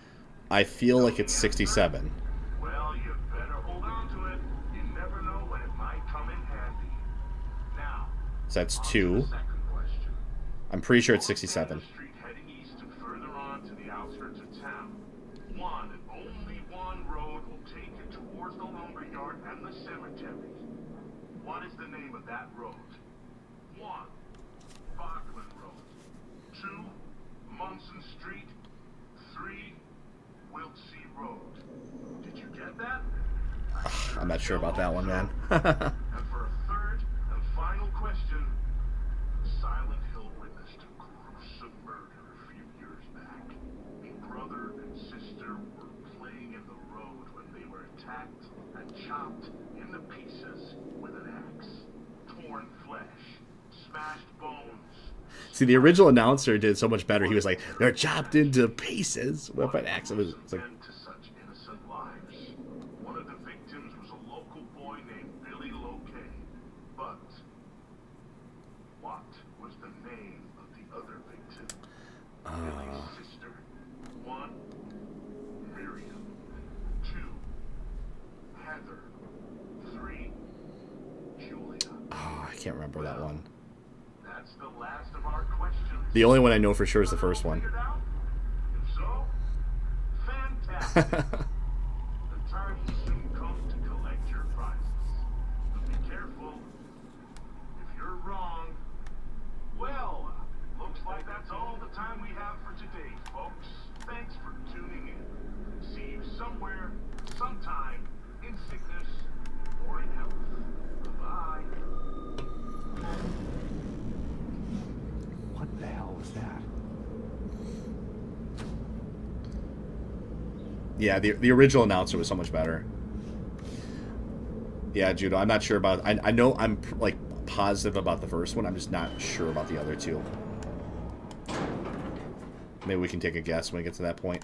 I feel like it's 67. Well, you better hold on to it. You never know when it might come in handy. Now, So that's on to 2. the second question. I'm pretty sure it's North 67. End of Street heading east and further on to the outskirts of town. One and only one road will take you towards the lumberyard and the cemetery. What is the name of that road? 1. Bachman Road. 2. Munson Street. 3. Wiltsea Road. Did you get that? I'm not sure about that one, man. And for a third and final question, Silent Hill witnessed a gruesome murder a few years back. A brother and sister were playing in the road when they were attacked and chopped into pieces with an axe. Torn flesh, smashed bones. See, the original announcer did so much better. He was like, they're chopped into pieces with an axe. It was like, End to such innocent lives. One of the victims was a local boy named Billy Locay. But what was the name of the other victim? Billy's sister. 1. Miriam. 2. Heather. 3. Julia. oh, I can't remember that one. That's the last of our questions. The only one I know for sure is the first one. Figured out? If so, fantastic. The time will soon come to collect your prizes. But be careful. If you're wrong, well, looks like that's all the time we have for today, folks. Thanks for tuning in. See you somewhere, sometime, in sickness or in health. Bye-bye. What the hell was that? Yeah, the original announcer was so much better. Yeah, Judo, I'm not sure about... I know I'm, like, positive about the first one. I'm just not sure about the other two. Maybe we can take a guess when we get to that point.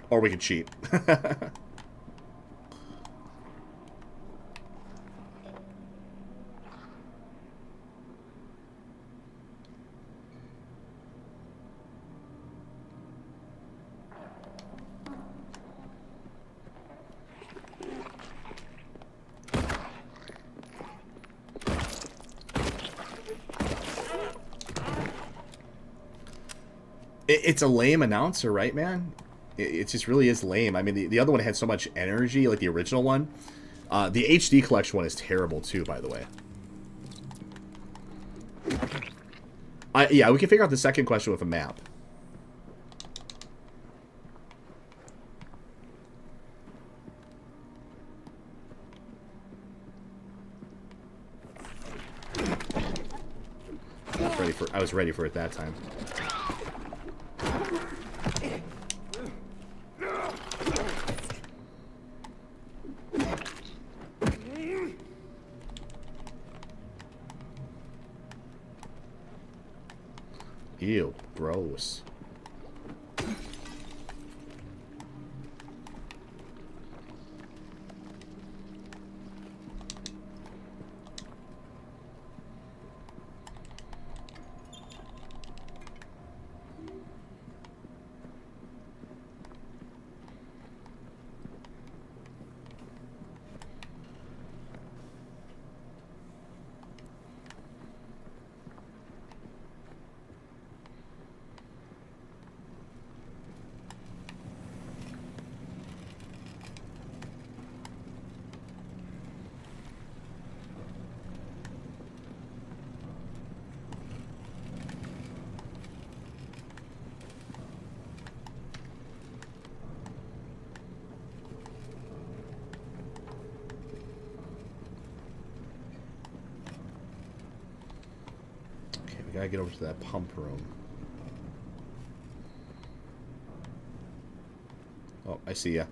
Or we can cheat. It's a lame announcer, right, man? It just really is lame. I mean, the other one had so much energy, like the original one. The HD collection one is terrible, too, by the way. Yeah, we can figure out the second question with a map. I was ready for it that time. Ew, gross. Gotta get over to that pump room. Oh, I see ya.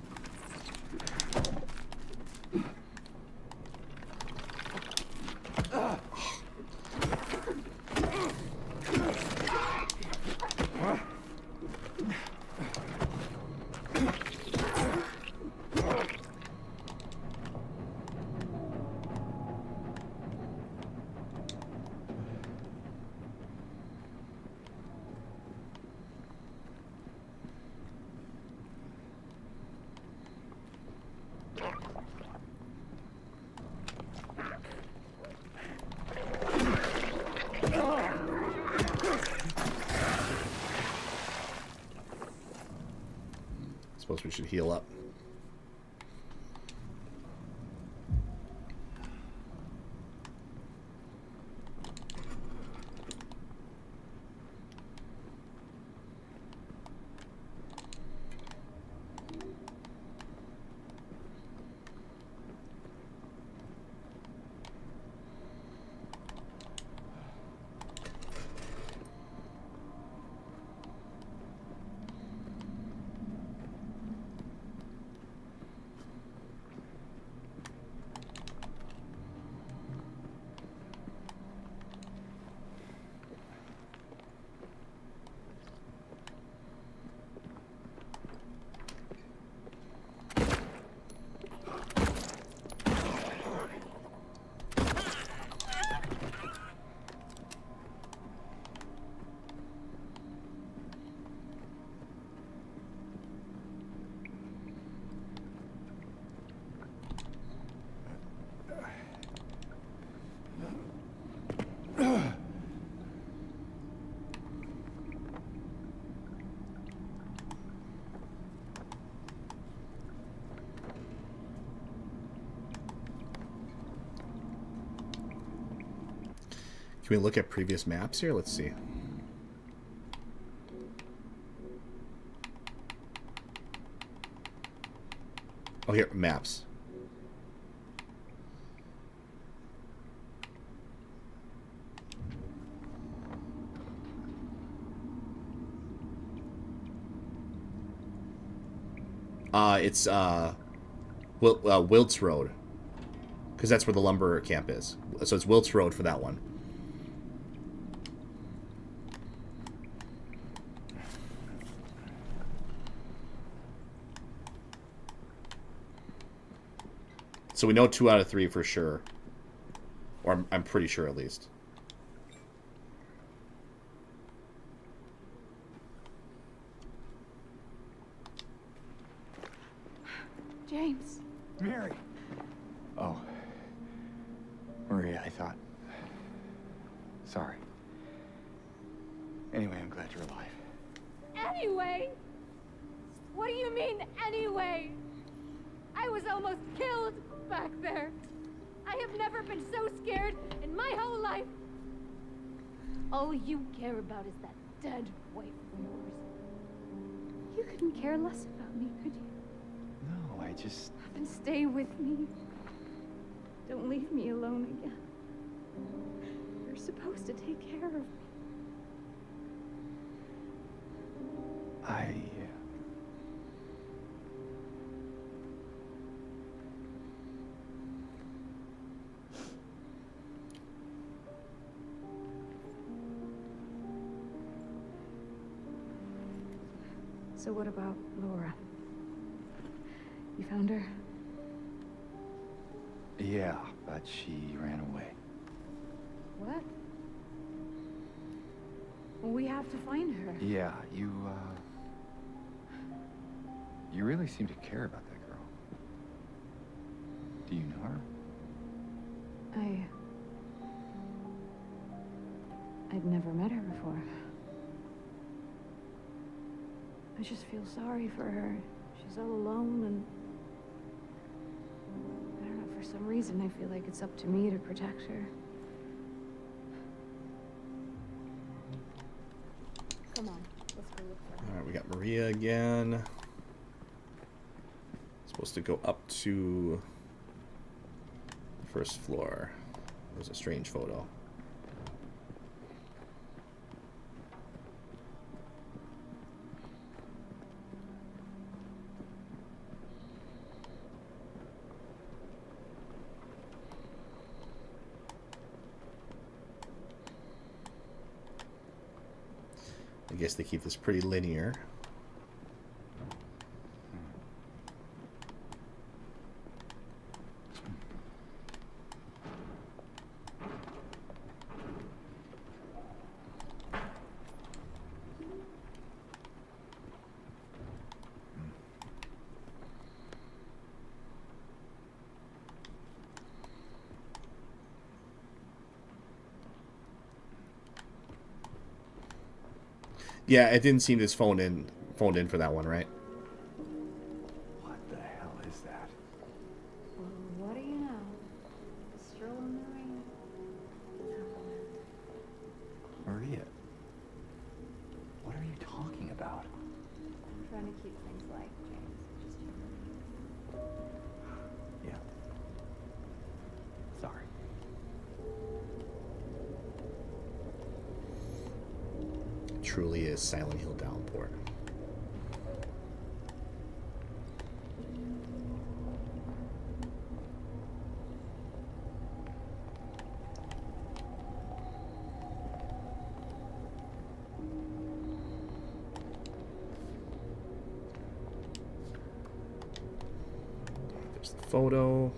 Suppose we should heal up. Can we look at previous maps here? Let's see. Oh, here, maps. It's Wilt's Road, because that's where the lumber camp is. So it's Wilt's Road for that one. So we know 2 out of 3 for sure. Or I'm pretty sure at least. James. Mary. Oh. Maria, I thought. Sorry. Anyway, I'm glad you're alive. Anyway? What do you mean, anyway? I was almost killed back there. I have never been so scared in my whole life. All you care about is that dead wife of yours. You couldn't care less about me, could you? No, I just... Come and stay with me. Don't leave me alone again. You're supposed to take care of me. I... So what about Laura? You found her? Yeah, but she ran away. What? Well, we have to find her. Yeah, you really seem to care about that girl. Do you know her? I'd never met her before. I just feel sorry for her. She's all alone and... I don't know, for some reason I feel like it's up to me to protect her. Come on, let's go look for her. All right, we got Maria again. Supposed to go up to the first floor. There's a strange photo. I guess they keep this pretty linear. Yeah, it didn't seem this phoned in for that one, right? What the hell is that? Well, what do you know? A stroll in the rain. Maria, what are you talking about? I'm trying to keep things light, James. Just Yeah. Sorry. Truly is Silent Hill downpour. There's the photo.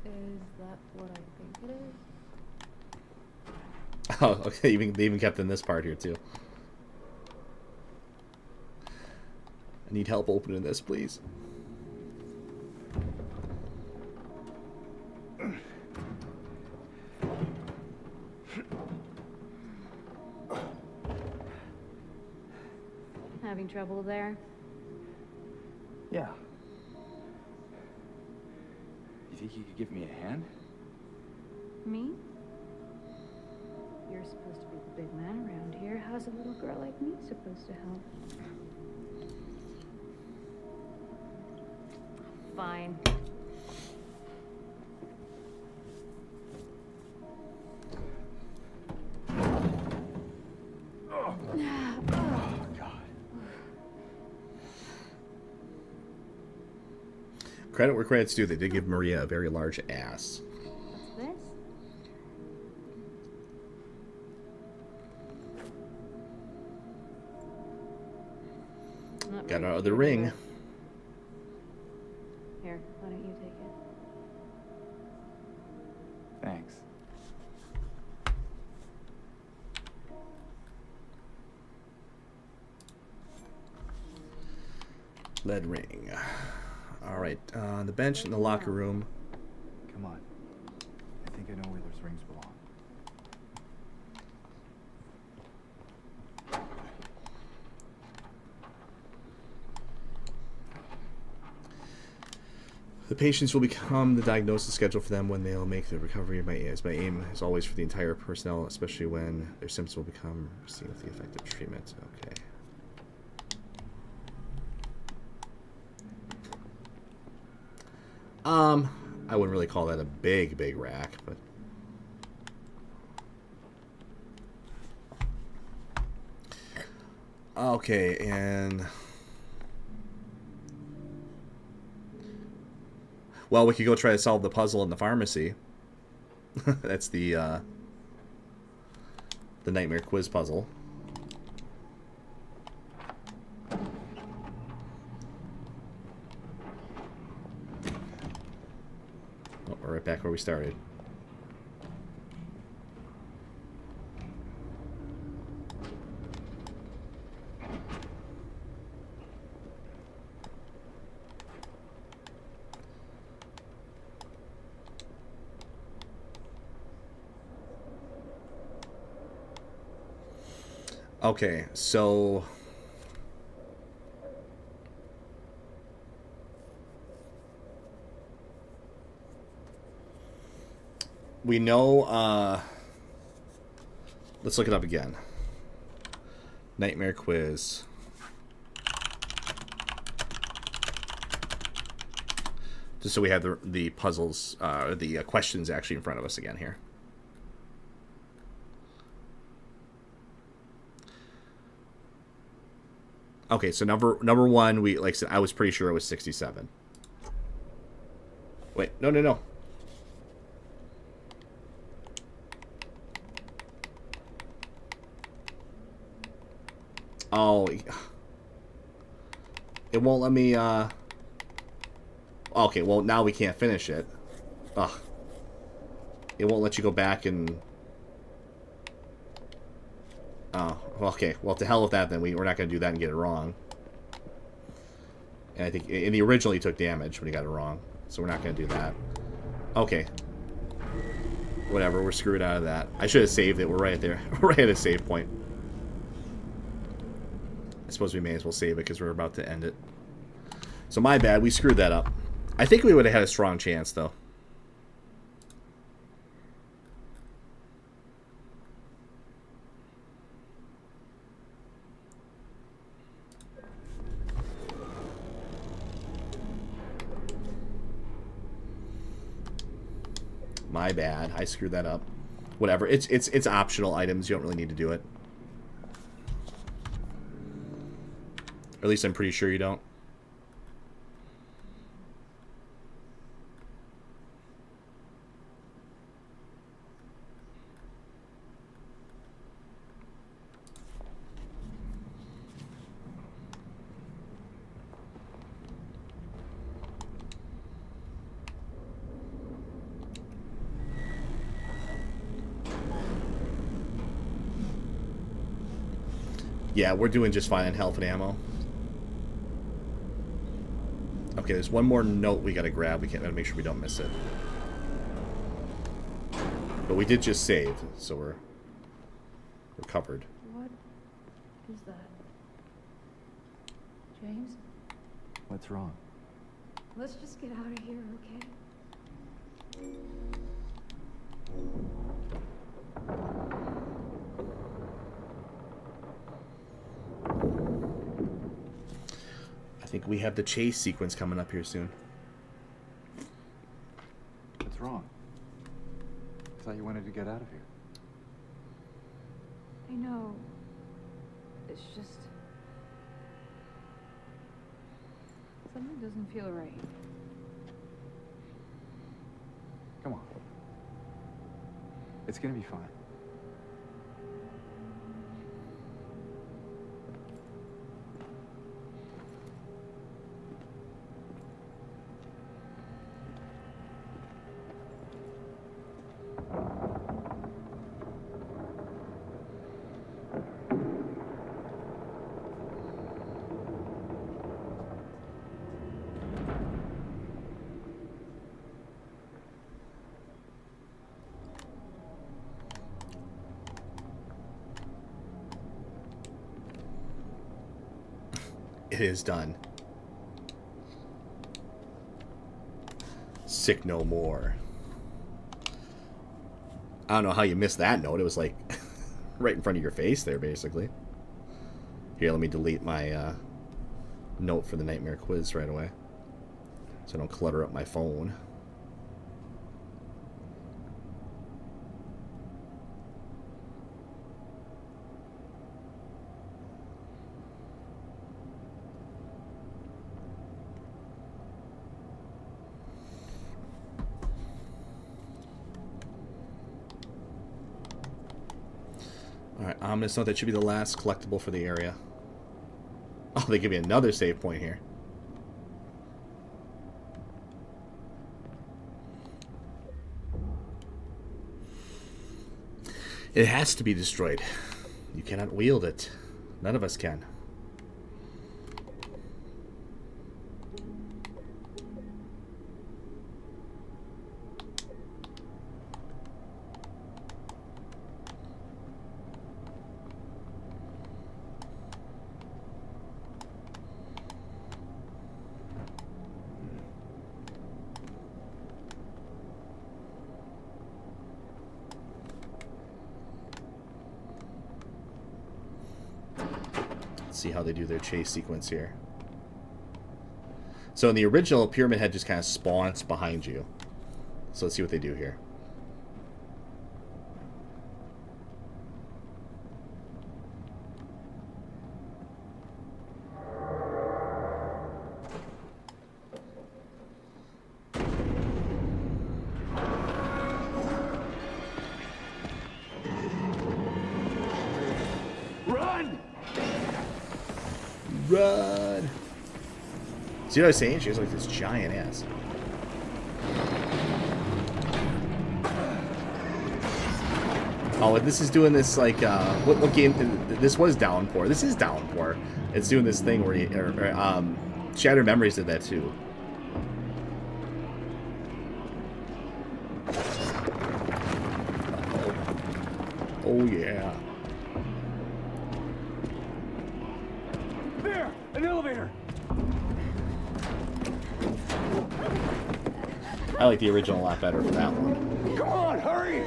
Is that what I think it is? Oh, okay. They even kept in this part here too. I need help opening this, please. Having trouble there? Yeah. You think you could give me a hand? Me? You're supposed to be the big man around here. How's a little girl like me supposed to help? Fine. Oh, God. Credit where credit's due. They did give Maria a very large ass. What's this? Not Got very out of the cute, ring. is it? Thanks. Lead ring. All right. The bench in the locker room. Come on. I think I know where those rings belong. The patients will become the diagnosis scheduled for them when they'll make the recovery. My aim is always for the entire personnel, especially when their symptoms will become seen with the effective treatment. Okay. I wouldn't really call that a big rack, but okay, and well, we could go try to solve the puzzle in the pharmacy. That's the nightmare quiz puzzle. Oh, we're right back where we started. Okay, so we know, let's look it up again. Nightmare quiz. Just so we have the puzzles, the questions actually in front of us again here. Okay, so number one, we like I said, I was pretty sure it was 67. Wait, no. Oh, it won't let me. Okay, well now we can't finish it. Ugh. It won't let you go back and. Oh, okay. Well, to hell with that then. We're not going to do that and get it wrong. And I think he originally took damage when he got it wrong. So we're not going to do that. Okay. Whatever, we're screwed out of that. I should have saved it. We're right there. We're right at a save point. I suppose we may as well save it because we're about to end it. So my bad. We screwed that up. I think we would have had a strong chance, though. My bad. I screwed that up. Whatever. It's optional items. You don't really need to do it. Or at least I'm pretty sure you don't. Yeah, we're doing just fine in health and ammo. Okay, there's one more note we gotta grab. We gotta make sure we don't miss it. But we did just save, so we're covered. What is that? James? What's wrong? Let's just get out of here, okay? I think we have the chase sequence coming up here soon. What's wrong? I thought you wanted to get out of here. I know. It's just... something doesn't feel right. Come on. It's gonna be fine. It is done. Sick no more. I don't know how you missed that note. It was like right in front of your face there, basically. Here, let me delete my note for the nightmare quiz right away, so I don't clutter up my phone. Alright, ominous note. That should be the last collectible for the area. Oh, they give me another save point here. It has to be destroyed. You cannot wield it. None of us can. See how they do their chase sequence here. So in the original, Pyramid Head just kind of spawns behind you. So let's see what they do here. Run! See what I was saying? She has like this giant ass. Oh, this is doing this like what game? This was Downpour. This is Downpour. It's doing this thing where Shattered Memories did that too. Oh yeah. There! An elevator! I like the original a lot better for that one. Come on, hurry!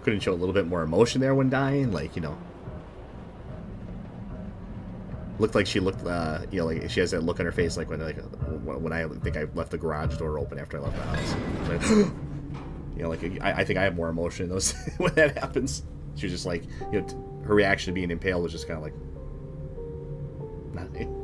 Couldn't show a little bit more emotion there when dying, like, you know. Looked like she looked, you know, like she has that look on her face, like when I think I left the garage door open after I left the house. Like, you know, like I think I have more emotion in those when that happens. She was just like, you know, her reaction to being impaled was just kind of like, nothing.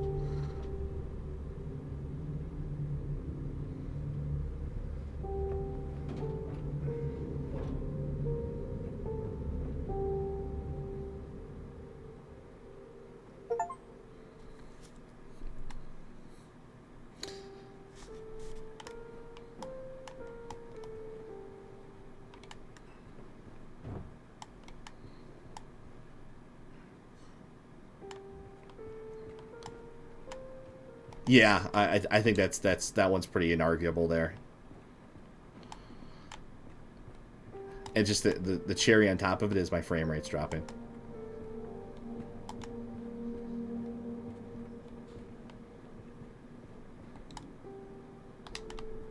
Yeah, I think that one's pretty inarguable there. And just the cherry on top of it is my frame rate's dropping.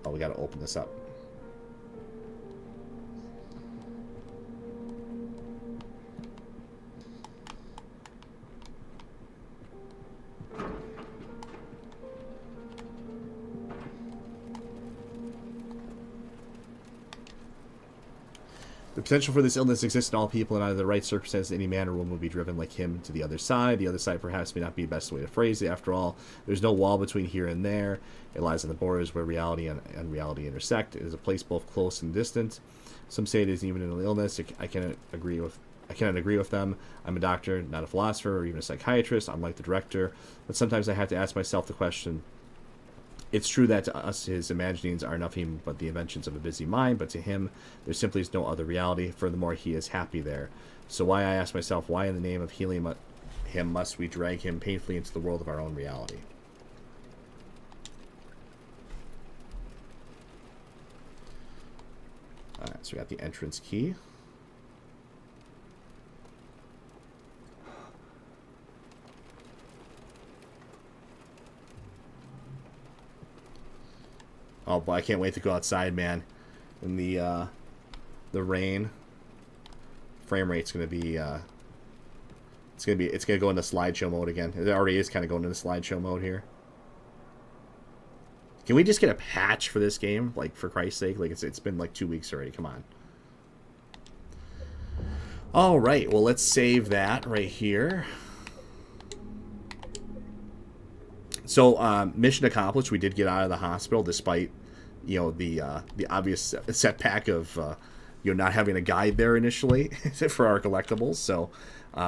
Oh, we gotta open this up. The potential for this illness exists in all people, and under the right circumstances, any man or woman will be driven like him to the other side. The other side perhaps may not be the best way to phrase it. After all, there's no wall between here and there. It lies on the borders where reality and unreality intersect. It is a place both close and distant, Some say it isn't even an illness. I cannot agree with them. I'm a doctor, not a philosopher or even a psychiatrist, unlike the director. But sometimes I have to ask myself the question. It's true that to us his imaginings are nothing but the inventions of a busy mind, but to him there simply is no other reality. Furthermore, he is happy there. So why, I ask myself, why in the name of healing him must we drag him painfully into the world of our own reality? Alright, so we got the entrance key. Oh boy, I can't wait to go outside, man. In the rain. Frame rate's gonna be it's gonna go into slideshow mode again. It already is kind of going into slideshow mode here. Can we just get a patch for this game? Like, for Christ's sake, like it's been like 2 weeks already. Come on. All right, well, let's save that right here. So, mission accomplished. We did get out of the hospital, despite, you know, the obvious setback of, you know, not having a guide there initially for our collectibles. So,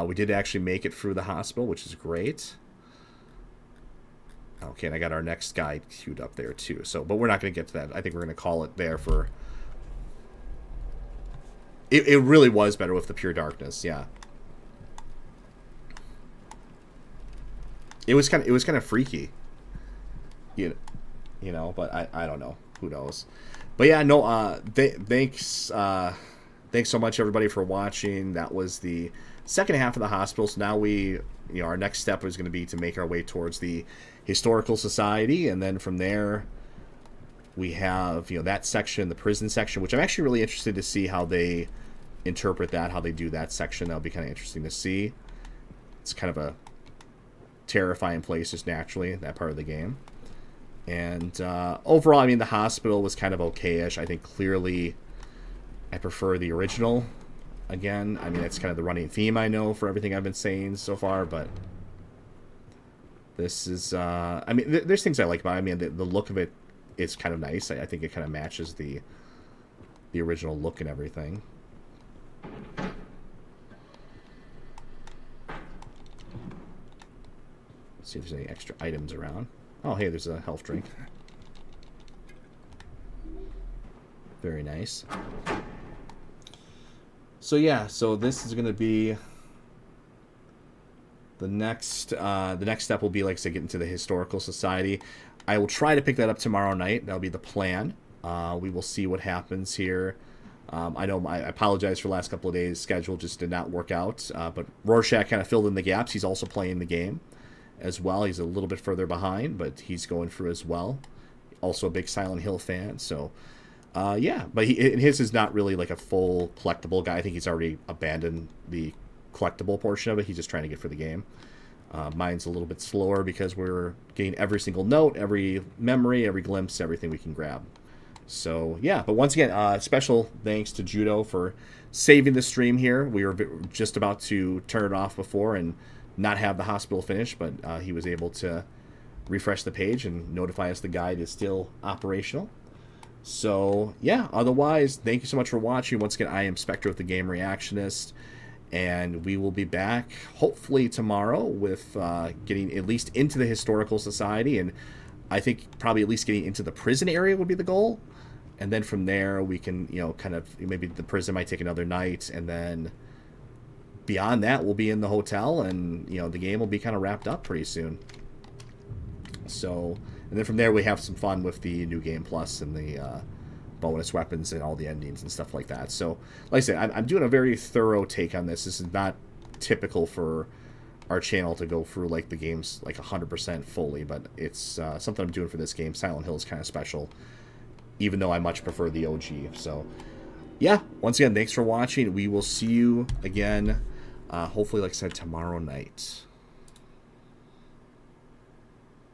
we did actually make it through the hospital, which is great. Okay, and I got our next guide queued up there too. So, but we're not going to get to that. I think we're going to call it there for. It really was better with the pure darkness, yeah. It was kind of freaky, you know. But I don't know. Who knows? But yeah, no. Thanks so much everybody for watching. That was the second half of the hospital. So now our next step is going to be to make our way towards the Historical Society, and then from there we have that section, the prison section, which I'm actually really interested to see how they interpret that, how they do that section. That'll be kind of interesting to see. It's kind of a terrifying place just naturally, that part of the game. And overall, I mean, the hospital was kind of okay-ish. I think clearly I prefer the original. Again, I mean, it's kind of the running theme, I know, for everything I've been saying so far, but this is, I mean, there's things I like about it. I mean, the look of it is kind of nice. I think it kind of matches the original look and everything. Let's see if there's any extra items around. Oh, hey, there's a health drink. Very nice. So yeah, so this is going to be the next step will be, like I said, get into the Historical Society. I will try to pick that up tomorrow night. That'll be the plan. We will see what happens here. I know I apologize for the last couple of days. Schedule just did not work out. But Rorschach kind of filled in the gaps. He's also playing the game as well. He's a little bit further behind, but he's going through as well. Also a big Silent Hill fan. So, yeah. But his is not really like a full collectible guy. I think he's already abandoned the collectible portion of it. He's just trying to get for the game. Mine's a little bit slower because we're getting every single note, every memory, every glimpse, everything we can grab. So, yeah. But once again, special thanks to Judou for saving the stream here. We were just about to turn it off before and not have the hospital finish, but he was able to refresh the page and notify us the guide is still operational. So, yeah. Otherwise, thank you so much for watching. Once again, I am Spectre with the Game Reactionist. And we will be back, hopefully, tomorrow with getting at least into the Historical Society. And I think probably at least getting into the prison area would be the goal. And then from there, we can, kind of, maybe the prison might take another night. And then beyond that, we'll be in the hotel. And, the game will be kind of wrapped up pretty soon. So, and then from there, we have some fun with the New Game Plus and the bonus weapons and all the endings and stuff like that. So, like I said, I'm doing a very thorough take on this. This is not typical for our channel to go through like the games like 100% fully, but it's something I'm doing for this game. Silent Hill is kind of special, even though I much prefer the OG. So, yeah, once again, thanks for watching. We will see you again, hopefully, like I said, tomorrow night.